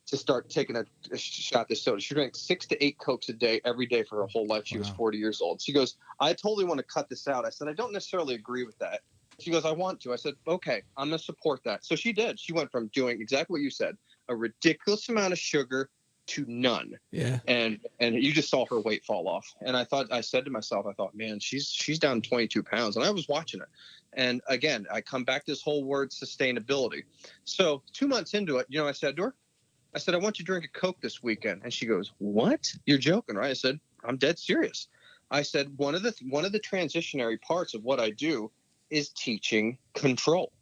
Speaker 11: to start taking a shot of soda. She drank 6 to 8 Cokes a day, every day for her whole life. She was 40 years old. She goes, I totally want to cut this out. I said, I don't necessarily agree with that. She goes, I want to. I said, okay, I'm going to support that. So she did. She went from doing exactly what you said, a ridiculous amount of sugar to none.
Speaker 3: Yeah.
Speaker 11: And you just saw her weight fall off. And I said to myself, man, she's down 22 pounds. And I was watching it. And again, I come back to this whole word sustainability. So 2 months into it, I said to her, I want you to drink a Coke this weekend. And she goes, what? You're joking, right? I said, I'm dead serious. I said, one of the transitionary parts of what I do is teaching control.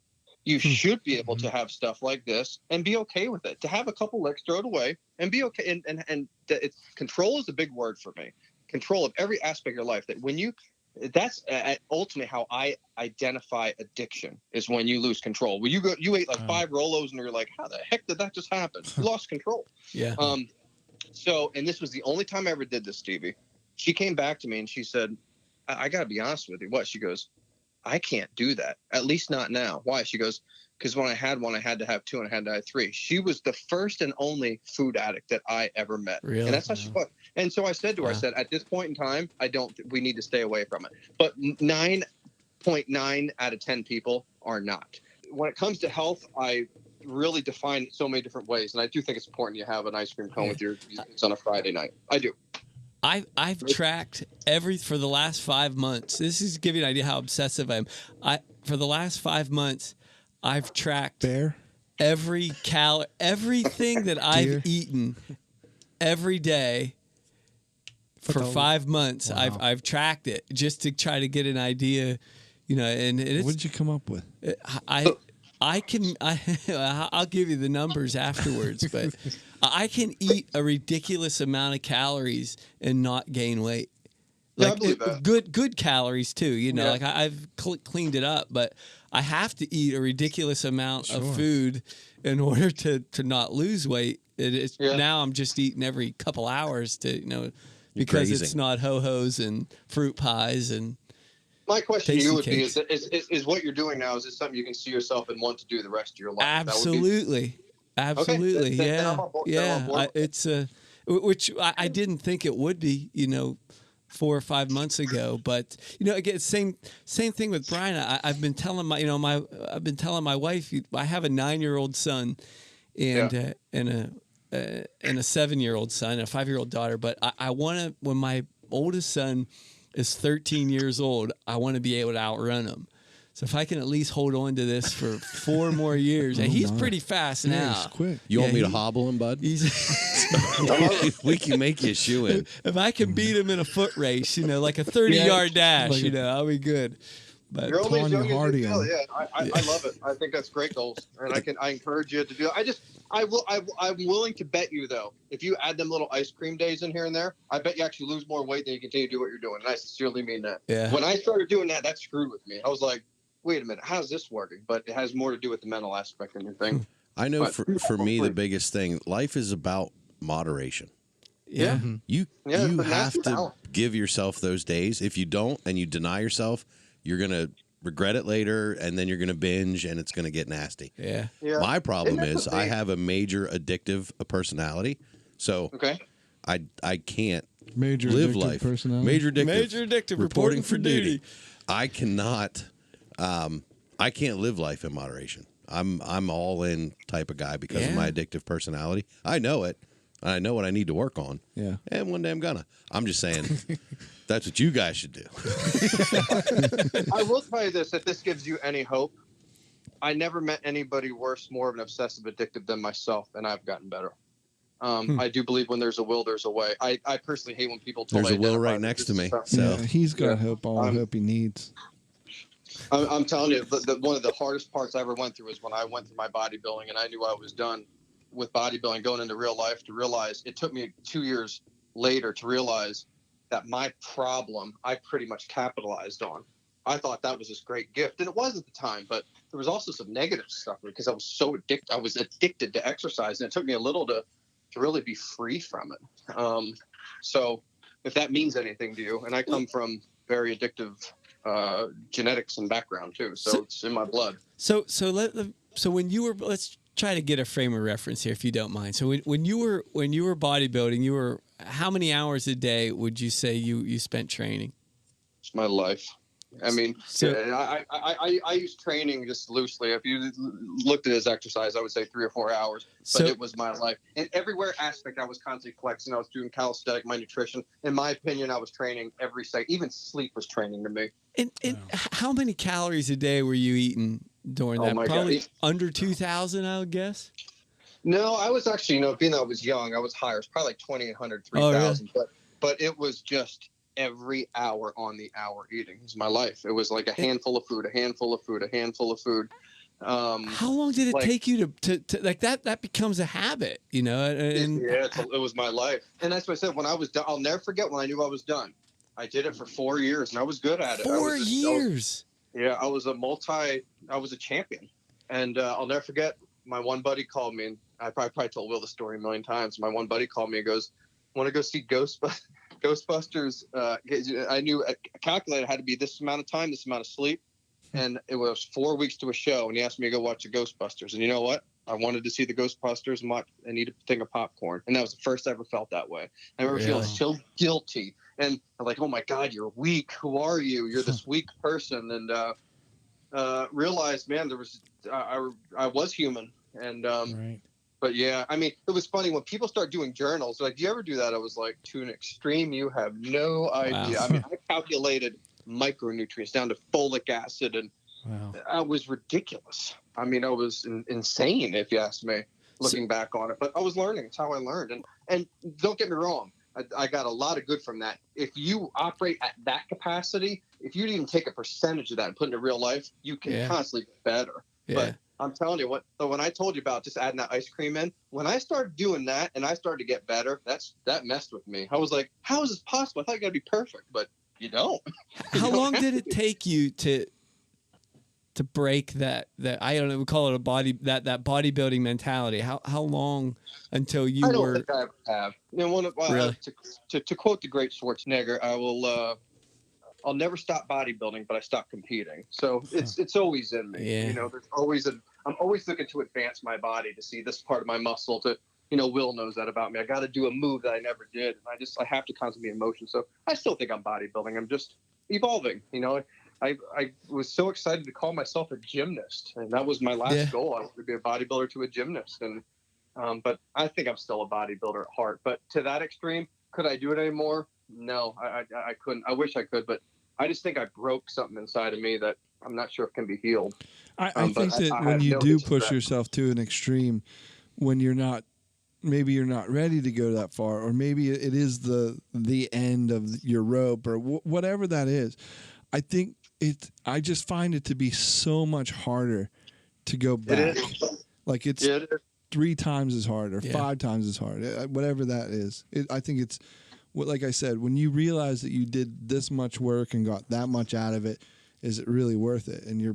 Speaker 11: You should be able to have stuff like this and be okay with it. To have a couple licks, throw it away, and be okay. And control is a big word for me. Control of every aspect of your life. That's ultimately how I identify addiction, is when you lose control. When you ate like 5 Rolos and you're like, how the heck did that just happen? You lost control.
Speaker 3: Yeah.
Speaker 11: So, and this was the only time I ever did this, Stevie. She came back to me and she said, I got to be honest with you. What? She goes, I can't do that. At least not now. Why? She goes, because when I had one, I had to have 2 and I had to have 3. She was the first and only food addict that I ever met.
Speaker 3: Really?
Speaker 11: And that's how she was. And so I said to her, I said, at this point in time, we need to stay away from it. But 9.9 out of 10 people are not. When it comes to health, I really define it so many different ways. And I do think it's important you have an ice cream cone with your kids on a Friday night. I do.
Speaker 3: I've tracked for the last 5 months. This is to give you an idea how obsessive I am. For the last 5 months, I've tracked every everything that I've eaten every day for 5 months.
Speaker 9: Wow.
Speaker 3: I've tracked it just to try to get an idea, And
Speaker 9: what did you come up with?
Speaker 3: I'll give you the numbers afterwards, but I can eat a ridiculous amount of calories and not gain weight.
Speaker 11: Yeah, I believe that.
Speaker 3: Good calories too, Like I've cleaned it up, but I have to eat a ridiculous amount of food in order to not lose weight. Now I'm just eating every couple hours because it's not ho-hos and fruit pies and.
Speaker 11: My question to you would
Speaker 3: cakes.
Speaker 11: be: is what you're doing now? Is this something you can see yourself and want to do the rest of your life?
Speaker 3: Absolutely, absolutely,
Speaker 11: then
Speaker 3: yeah,
Speaker 11: I'm on board.
Speaker 3: yeah. It's which I didn't think it would be, 4 or 5 months ago. But again, same thing with Brian. I've been telling my wife. I have a 9-year-old son, and a 7-year-old son, a 5-year-old daughter. But I want to, when my oldest son is 13 years old, I want to be able to outrun him. So if I can at least hold on to this for 4 more years, and he's pretty fast now.
Speaker 9: He's quick.
Speaker 8: You want me to hobble him, bud? We can make you a shoe in.
Speaker 3: If I can beat him in a foot race, like a 30-yard dash, I'll be good. But
Speaker 11: You're only as young as
Speaker 9: Hardy
Speaker 11: you feel. Yeah, I love it. I think that's great goals, and I encourage you to do it. I'm willing to bet you though, if you add them little ice cream days in here and there, I bet you actually lose more weight than you continue to do what you're doing. And I sincerely mean that.
Speaker 3: Yeah.
Speaker 11: When I started doing that screwed with me. I was like, wait a minute, how's this working? But it has more to do with the mental aspect of your thing.
Speaker 8: I know for me, the biggest thing, life is about moderation.
Speaker 11: Yeah.
Speaker 8: You have to give yourself those days. If you don't and you deny yourself, you're going to regret it later, and then you're going to binge, and it's going to get nasty.
Speaker 3: Yeah.
Speaker 8: My problem is I have a major addictive personality, so I can't live life.
Speaker 9: Personality.
Speaker 8: Major
Speaker 3: addictive. Reporting for duty.
Speaker 8: I cannot. I can't live life in moderation. I'm all in type of guy because of my addictive personality. I know it. I know what I need to work on.
Speaker 9: Yeah.
Speaker 8: And one day I'm gonna. I'm just saying that's what you guys should do.
Speaker 11: I will tell you this, if this gives you any hope. I never met anybody worse, more of an obsessive addictive than myself, and I've gotten better. I do believe when there's a will, there's a way. I personally hate when people
Speaker 8: There's a will right next to me. So
Speaker 9: he's got hope, all the hope he needs.
Speaker 11: I'm telling you, one of the hardest parts I ever went through was when I went through my bodybuilding, and I knew I was done with bodybuilding, going into real life, to realize it took me 2 years later to realize that my problem I pretty much capitalized on. I thought that was this great gift, and it was at the time, but there was also some negative stuff because I was so addicted. I was addicted to exercise, and it took me a little to really be free from it. So if that means anything to you, and I come from very addictive genetics and background too, so it's in my blood.
Speaker 3: So when you were, let's try to get a frame of reference here, if you don't mind. So when you were bodybuilding, you were, how many hours a day would you say you spent training?
Speaker 11: It's my life. I mean,
Speaker 3: so,
Speaker 11: I use training just loosely. If you looked at it as exercise, I would say 3 or 4 hours. But it was my life. In everywhere aspect, I was constantly flexing. I was doing calisthenics, my nutrition. In my opinion, I was training every second. Even sleep was training to me.
Speaker 3: And how many calories a day were you eating during that? Probably under 2,000, I would guess.
Speaker 11: No, I was actually, being that I was young, I was higher. It was probably like 2,800, 3,000. Oh, really? But it was just every hour on the hour eating. It was my life. It was like a handful of food, a handful of food, a handful of food.
Speaker 3: How long did it take you to like that? That becomes a habit, And
Speaker 11: it was my life. And that's what I said. When I was done, I'll never forget when I knew I was done. I did it for 4 years, and I was good at it.
Speaker 3: 4 years.
Speaker 11: I was a champion. And I'll never forget, my one buddy called me, and I probably told Will the story a million times. My one buddy called me and goes, "Want to go see Ghostbusters?" I knew, I calculated it had to be this amount of time, this amount of sleep. And it was 4 weeks to a show, and he asked me to go watch the Ghostbusters. And you know what? I wanted to see the Ghostbusters and eat a thing of popcorn. And that was the first I ever felt that way. I remember feeling so guilty. And I'm like, oh my God, you're weak. Who are you? You're this weak person. And realized, man, I was human. And
Speaker 10: right.
Speaker 11: But yeah, I mean, it was funny when people start doing journals. Like, do you ever do that? I was like, to an extreme, you have no idea.
Speaker 3: Wow.
Speaker 11: I mean, I calculated micronutrients down to folic acid, and I was ridiculous. I mean, I was insane, if you ask me, looking back on it. But I was learning. It's how I learned. And don't get me wrong, I got a lot of good from that. If you operate at that capacity, if you even take a percentage of that and put it into real life, you can constantly get better.
Speaker 3: Yeah.
Speaker 11: But I'm telling you when I told you about just adding that ice cream in, when I started doing that and I started to get better, that messed with me. I was like, how is this possible? I thought you got to be perfect, but you don't.
Speaker 3: How long did it take you to break that I don't know, we call it a that bodybuilding mentality? How long until you were?
Speaker 11: I don't think I ever have.
Speaker 3: Really?
Speaker 11: To quote the great Schwarzenegger, I'll never stop bodybuilding, but I stopped competing. So it's always in me.
Speaker 3: Yeah.
Speaker 11: I'm always looking to advance my body, to see this part of my muscle. Will knows that about me. I got to do a move that I never did, and I have to constantly be in motion. So I still think I'm bodybuilding. I'm just evolving. I was so excited to call myself a gymnast, and that was my last goal. I wanted to be a bodybuilder to a gymnast, and but I think I'm still a bodybuilder at heart. But to that extreme, could I do it anymore? No, I couldn't. I wish I could, but I just think I broke something inside of me that I'm not sure if can be healed.
Speaker 9: I think that when you do push yourself to an extreme, when maybe you're not ready to go that far, or maybe it is the end of your rope, or whatever that is. I just find it to be so much harder to go back.
Speaker 11: It is.
Speaker 9: Like it's 3 times as hard or 5 times as hard, whatever that is. I think it's, like I said, when you realize that you did this much work and got that much out of it, is it really worth it? And your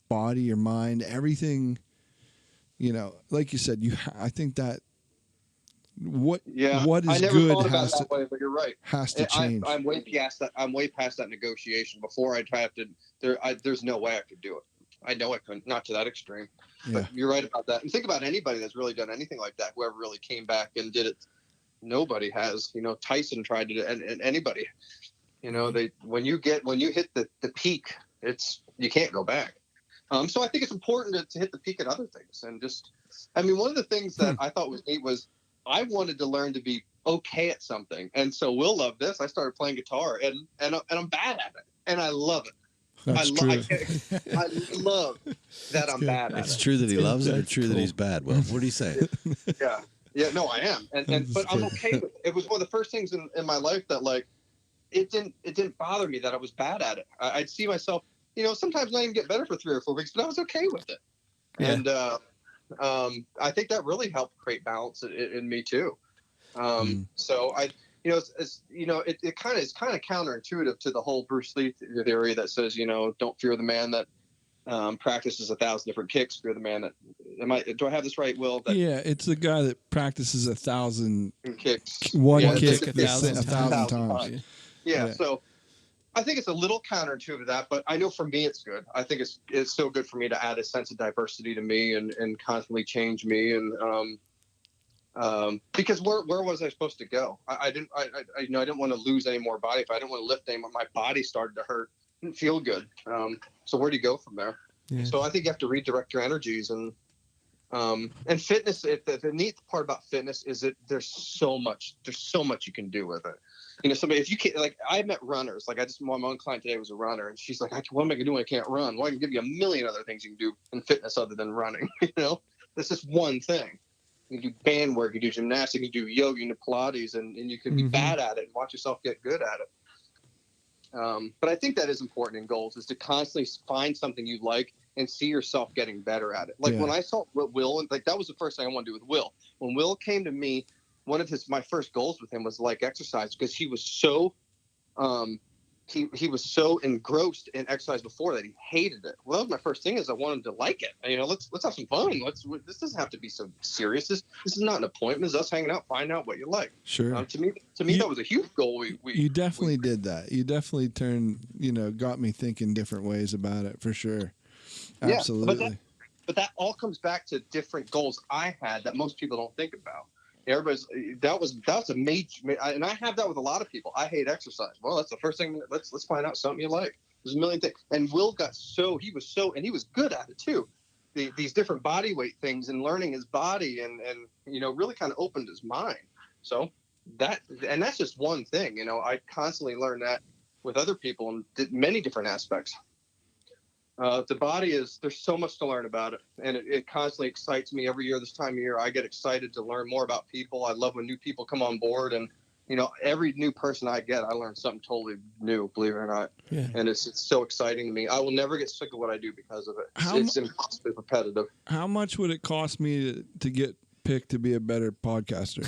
Speaker 9: body, your mind, everything, like you said, I think that what is good has to,
Speaker 11: way, but you're right.
Speaker 9: Has to change.
Speaker 11: I'm way past that. I'm way past that negotiation. Before I drafted, there's no way I could do it. I know I couldn't, not to that extreme. But you're right about that. And think about anybody that's really done anything like that. Whoever really came back and did it. Nobody has. Tyson tried to, and anybody. When you hit the peak, you can't go back. So I think it's important to hit the peak at other things, and one of the things that I thought was neat was I wanted to learn to be okay at something, and so Will loved this. I started playing guitar, and I'm bad at it, and I love it.
Speaker 9: That's true.
Speaker 11: I love that I'm bad at it.
Speaker 8: It's true that he loves it, or true that he's bad? Well, what are you saying?
Speaker 11: Yeah, no, I am, but I'm okay with it. It was one of the first things in my life that it didn't bother me that I was bad at it. I'd see myself sometimes not even get better for 3 or 4 weeks, but I was okay with it. Yeah. And I think that really helped create balance in me too. So it kind of is kind of counterintuitive to the whole Bruce Lee theory that says, don't fear the man that practices 1,000 different kicks. Fear the man that do I have this right, Will?
Speaker 9: Yeah, it's the guy that practices 1,000
Speaker 11: kicks.
Speaker 9: One kick
Speaker 3: 1,000
Speaker 9: times.
Speaker 11: Yeah. So I think it's a little counterintuitive to that, but I know for me it's good. I think it's so good for me to add a sense of diversity to me and constantly change me and because where was I supposed to go? I didn't want to lose any more body. If I didn't want to lift anymore, my body started to hurt. Didn't feel good. So where do you go from there? Yeah. So I think you have to redirect your energies and fitness. The neat part about fitness is that there's so much you can do with it. Somebody, if you can't, like, I met runners. Like, my own client today was a runner, and she's like, what am I gonna do when I can't run? Well, I can give you a million other things you can do in fitness other than running. That's just one thing. You can do band work, you can do gymnastics, you can do yoga, you can do Pilates, and you can be bad at it and watch yourself get good at it. But I think that is important in goals, is to constantly find something you like and see yourself getting better at it. Like when I saw Will, like that was the first thing I wanted to do with Will. When Will came to me, one of my first goals with him was like exercise, because he was so he was so engrossed in exercise before that he hated it. Well, that was my first thing, is I wanted to like it. Let's have some fun. This doesn't have to be so serious. This is not an appointment. It's us hanging out, finding out what you like.
Speaker 9: Sure.
Speaker 11: To me, that was a huge goal.
Speaker 9: You definitely did that. You definitely got me thinking different ways about it, for sure. Absolutely.
Speaker 11: Yeah, but that all comes back to different goals I had that most people don't think about. That's a major, and I have that with a lot of people. I hate exercise. Well, that's the first thing. Let's find out something you like. There's a million things. And Will he was good at it too. These different body weight things and learning his body and really kind of opened his mind. So that's just one thing. I constantly learn that with other people in many different aspects. The body there's so much to learn about it, and it constantly excites me. Every year this time of year, I get excited to learn more about people. I love when new people come on board, and every new person I get, I learn something totally new, believe it or not. Yeah. And it's so exciting to me. I will never get sick of what I do because of it. It's impossibly repetitive.
Speaker 9: How much would it cost me to get picked to be a better podcaster?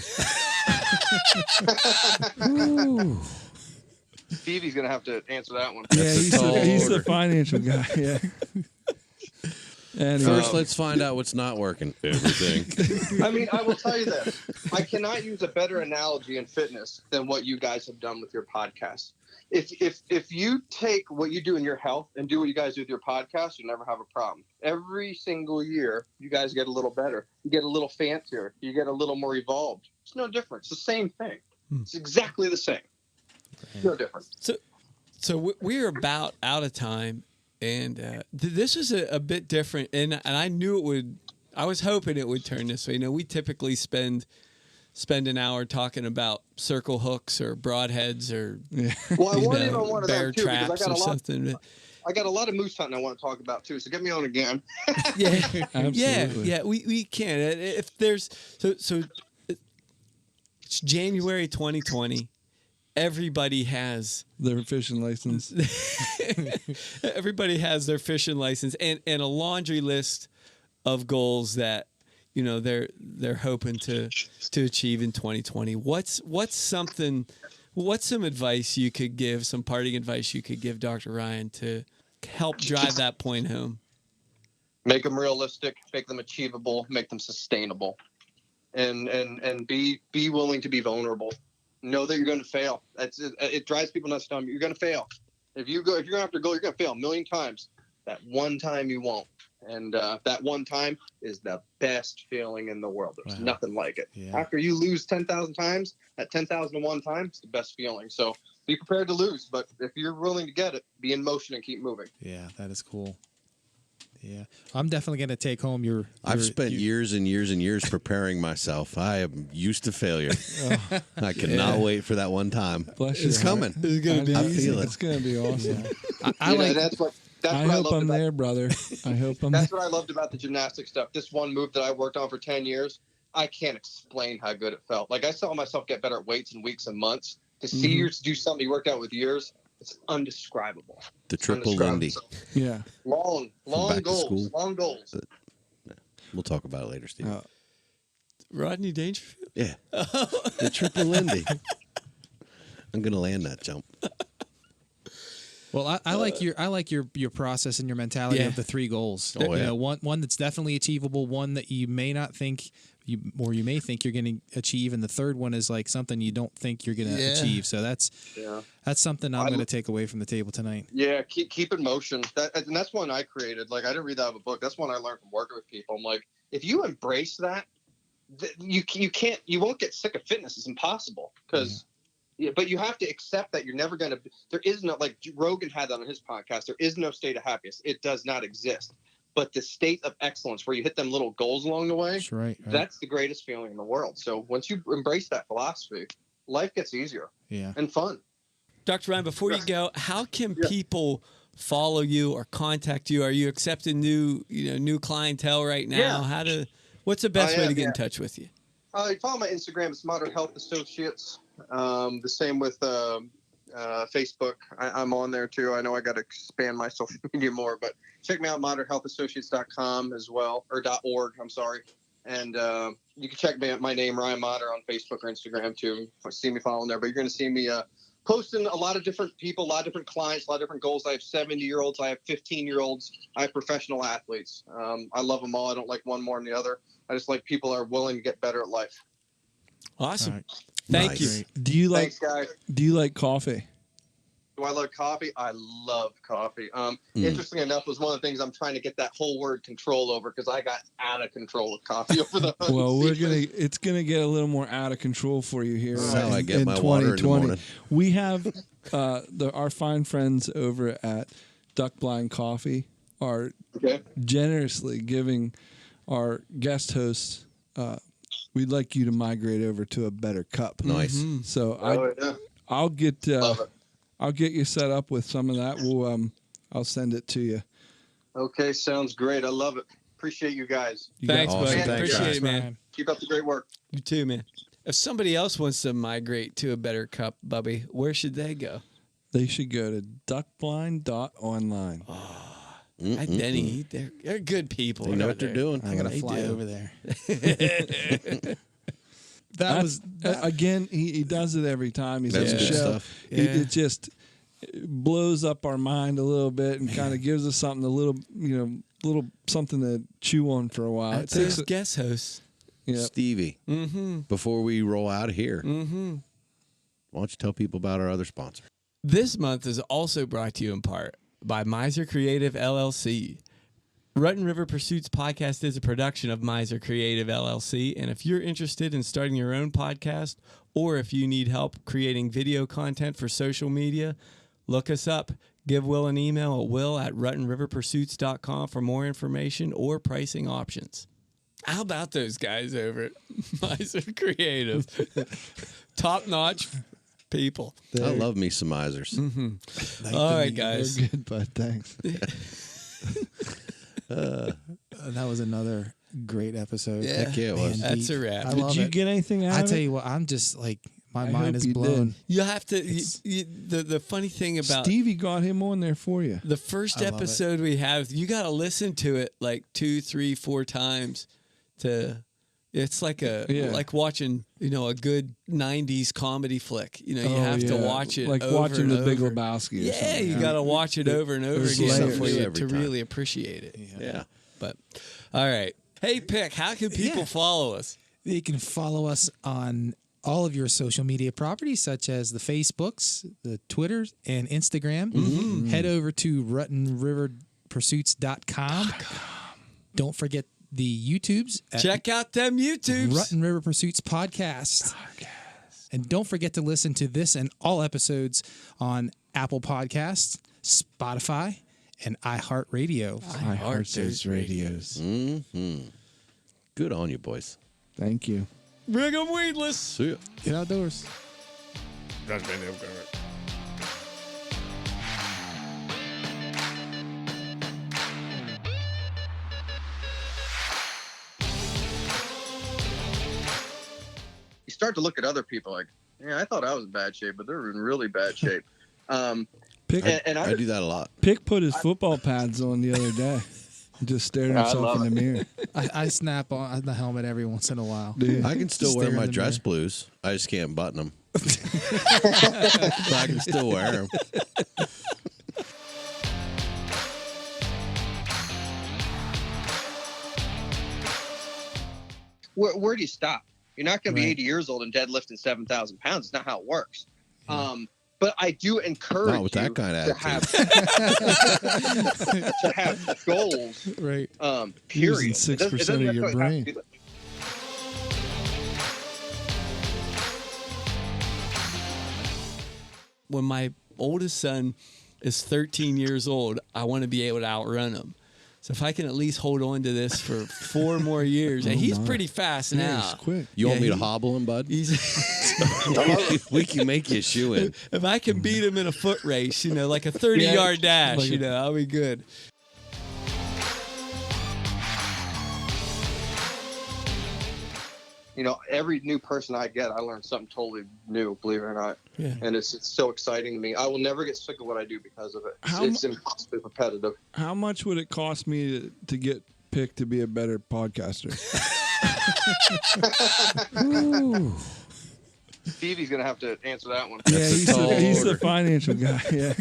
Speaker 11: Stevie's gonna have to answer that one.
Speaker 9: Yeah, he's the financial guy. Yeah.
Speaker 8: Anyway. First, let's find out what's not working. Everything.
Speaker 11: I mean, I will tell you this: I cannot use a better analogy in fitness than what you guys have done with your podcast. If you take what you do in your health and do what you guys do with your podcast, you never have a problem. Every single year, you guys get a little better. You get a little fancier. You get a little more evolved. It's no different. It's the same thing. It's exactly the same. No different.
Speaker 3: So we're about out of time, and this is a bit different, and I knew it would. I was hoping it would turn this way. We typically spend an hour talking about circle hooks or broadheads or bear traps or something.
Speaker 11: I got a lot of moose hunting I want to talk about too, so get me on again.
Speaker 3: Yeah, absolutely. Yeah. We can. If there's so it's January 2020. Everybody has
Speaker 9: their fishing license.
Speaker 3: Everybody has their fishing license and a laundry list of goals that they're hoping to achieve in 2020. What's some advice you could give, some parting advice you could give Dr. Ryan to help drive that point home?
Speaker 11: Make them realistic, make them achievable, make them sustainable, and be willing to be vulnerable. Know that you're going to fail. It drives people nuts. You're going to fail. If you're going to have to go, you're going to fail a million times. That one time you won't. And that one time is the best feeling in the world. There's nothing like it. Yeah. After you lose 10,000 times, that 10,001 times is the best feeling. So be prepared to lose. But if you're willing to get it, be in motion and keep moving.
Speaker 10: Yeah, that is cool. Yeah, I'm definitely going to take home your.
Speaker 8: I've spent years and years and years preparing myself. I am used to failure. I cannot wait for that one time. It's coming.
Speaker 9: It's going to be.
Speaker 8: I feel it.
Speaker 9: It's going to be awesome.
Speaker 11: Yeah. I
Speaker 9: hope I'm there, brother. I hope I'm.
Speaker 11: That's what I loved about the gymnastic stuff. This one move that I worked on for 10 years, I can't explain how good it felt. Like I saw myself get better at weights in weeks and months. To see you do something you worked out with years It's undescribable.
Speaker 8: The triple Lindy.
Speaker 9: Yeah.
Speaker 11: Long
Speaker 8: back to
Speaker 11: goals.
Speaker 8: school.
Speaker 11: Long goals.
Speaker 8: We'll talk about it later, Steve.
Speaker 3: Rodney Dangerfield?
Speaker 8: Yeah. The triple Lindy. I'm going to land that jump.
Speaker 10: Well, I like your process and your mentality of the 3 goals.
Speaker 8: Oh, yeah.
Speaker 10: You know, one that's definitely achievable, one that you may not think you may think you're going to achieve, and the third one is like something you don't think you're going to achieve. So that's something I'm going to take away from the table tonight.
Speaker 11: Yeah, keep in motion. And that's one I created. Like, I didn't read that out of a book. That's one I learned from working with people. I'm like, if you embrace that, you won't get sick of fitness. It's impossible because. Yeah, but you have to accept that you're never going to. There is no, like Rogan had that on his podcast. There is no state of happiness. It does not exist. But the state of excellence, where you hit them little goals along the way,
Speaker 10: that's right.
Speaker 11: That's the greatest feeling in the world. So once you embrace that philosophy, life gets easier. And fun.
Speaker 3: Dr. Ryan, before you go, how can people follow you or contact you? Are you accepting new clientele right now?
Speaker 11: Yeah.
Speaker 3: What's the best way to get in touch with you?
Speaker 11: Follow my Instagram. It's Modern Health Associates. The same with Facebook. I'm on there too. I know I got to expand my social media more, but check me out, modernhealthassociates.com as well, or .org. I'm sorry. And you can check my name, Ryan Motter, on Facebook or Instagram too. See me following there, but you're going to see me posting a lot of different people, a lot of different clients, a lot of different goals. I have 70-year-olds. I have 15-year-olds. I have professional athletes. I love them all. I don't like one more than the other. I just like people that are willing to get better at life.
Speaker 3: Awesome. Right. Thank you.
Speaker 11: Thanks, guys.
Speaker 9: Do you like coffee?
Speaker 11: Do I love coffee? I love coffee. Interestingly enough, was one of the things I'm trying to get that whole word control over, because I got out of control with coffee over the
Speaker 9: Well, it's gonna get a little more out of control for you here.
Speaker 8: That's how I get my water in the morning.
Speaker 9: We have our fine friends over at Duck Blind Coffee are generously giving our guest hosts. We'd like you to migrate over to a better cup.
Speaker 8: Nice.
Speaker 9: Mm-hmm. So I'll get you set up with some of that. I'll send it to you.
Speaker 11: Okay, sounds great. I love it. Appreciate you guys.
Speaker 3: Thanks, buddy.
Speaker 11: Thanks,
Speaker 3: Appreciate it, man.
Speaker 11: Keep up the great work.
Speaker 3: You too, man. If somebody else wants to migrate to a better cup, Bubby, where should they go?
Speaker 9: They should go to duckblind.online.
Speaker 3: Denny, they're good people.
Speaker 8: They know what they're doing.
Speaker 10: I gotta fly over there.
Speaker 9: Again. He does it every time. He's on the show.
Speaker 8: Stuff.
Speaker 9: It just blows up our mind a little bit and kind of gives us something little something to chew on for a while.
Speaker 3: That's his guest host,
Speaker 8: Stevie. Before we roll out of here, why don't you tell people about our other sponsor?
Speaker 3: This month is also brought to you in part by Miser Creative LLC. Rutten River Pursuits podcast is a production of Miser Creative LLC, and if you're interested in starting your own podcast, or if you need help creating video content for social media, look us up. Give Will an email at will@ruttenriverpursuits.com for more information or pricing options. How about those guys over at Miser Creative? Top-notch people.
Speaker 8: I love me some misers.
Speaker 3: All right, guys.
Speaker 9: They're good, bud. Thanks.
Speaker 10: That was another great episode.
Speaker 3: Yeah.
Speaker 8: Heck yeah, it was.
Speaker 3: That's a wrap.
Speaker 9: Did you get anything out of it?
Speaker 10: I tell you what, I'm just like, my
Speaker 9: I
Speaker 10: mind
Speaker 9: hope
Speaker 10: is
Speaker 9: you
Speaker 10: blown.
Speaker 9: did.
Speaker 3: You have to. The funny thing about
Speaker 9: Stevie got him on there for you.
Speaker 3: the first
Speaker 10: I love
Speaker 3: episode we have, you got to listen to it like 2, 3, 4 times to. It's like like watching a good '90s comedy flick. You have to watch it
Speaker 9: like
Speaker 3: over
Speaker 9: watching
Speaker 3: and
Speaker 9: The Big
Speaker 3: over.
Speaker 9: Lebowski. Or
Speaker 3: Yeah,
Speaker 9: something.
Speaker 3: you got to watch it over and over
Speaker 9: There's
Speaker 3: again
Speaker 9: layers
Speaker 3: to really appreciate it.
Speaker 8: Yeah.
Speaker 3: But all right, hey Pick, how can people follow us?
Speaker 10: You can follow us on all of your social media properties, such as the Facebooks, the Twitters, and Instagram. Head over to RuttenRiverPursuits.com. Don't forget the YouTubes.
Speaker 3: Check out them YouTubes.
Speaker 10: Rutten River Pursuits Podcast. And don't forget to listen to this and all episodes on Apple Podcasts, Spotify, and iHeartRadio.
Speaker 9: I heart those radios.
Speaker 8: Good on you, boys.
Speaker 9: Thank you.
Speaker 3: Bring 'em weedless.
Speaker 8: See ya.
Speaker 10: Get outdoors.
Speaker 11: You start to look at other people like, I thought I was in bad shape, but they're in really bad shape.
Speaker 9: Pick,
Speaker 8: I do that a lot.
Speaker 9: Pick put his football pads on the other day. Just staring at himself in the mirror.
Speaker 10: I snap on the helmet every once in a while.
Speaker 9: Dude.
Speaker 8: I can still wear
Speaker 10: Stare in
Speaker 8: my
Speaker 10: the
Speaker 8: dress
Speaker 10: mirror.
Speaker 8: blues. I just can't button them. But I can still wear them.
Speaker 11: Where do you stop? You're not going to be
Speaker 10: Right.
Speaker 11: 80 years old and deadlifting 7,000 pounds. It's not how it works. But I do encourage
Speaker 8: Not with that
Speaker 11: you
Speaker 8: kind of
Speaker 11: to have goals.
Speaker 10: Right.
Speaker 11: Period.
Speaker 9: Using
Speaker 11: It doesn't
Speaker 9: 6% of your
Speaker 11: necessarily have
Speaker 9: brain.
Speaker 11: to be like-
Speaker 3: When my oldest son is 13 years old, I want to be able to outrun him. So if I can at least hold on to this for 4 more years, and he's pretty fast
Speaker 9: Yeah,
Speaker 3: now.
Speaker 9: he's quick.
Speaker 8: You want
Speaker 3: Yeah,
Speaker 8: me to
Speaker 3: he-
Speaker 8: hobble him, bud?
Speaker 3: He's
Speaker 8: We can make you a shoe in.
Speaker 3: if I can beat him in a foot race, like a 30-yard dash, I'll be good.
Speaker 11: Every new person I get, I learn something totally new, believe it or not.
Speaker 3: Yeah.
Speaker 11: And it's so exciting to me. I will never get sick of what I do because of it. It's impossibly repetitive.
Speaker 9: How much would it cost me to get picked to be a better podcaster?
Speaker 11: Stevie's going to have to answer that one.
Speaker 9: Yeah,
Speaker 8: That's a tall
Speaker 9: he's the
Speaker 8: order.
Speaker 9: financial guy. Yeah.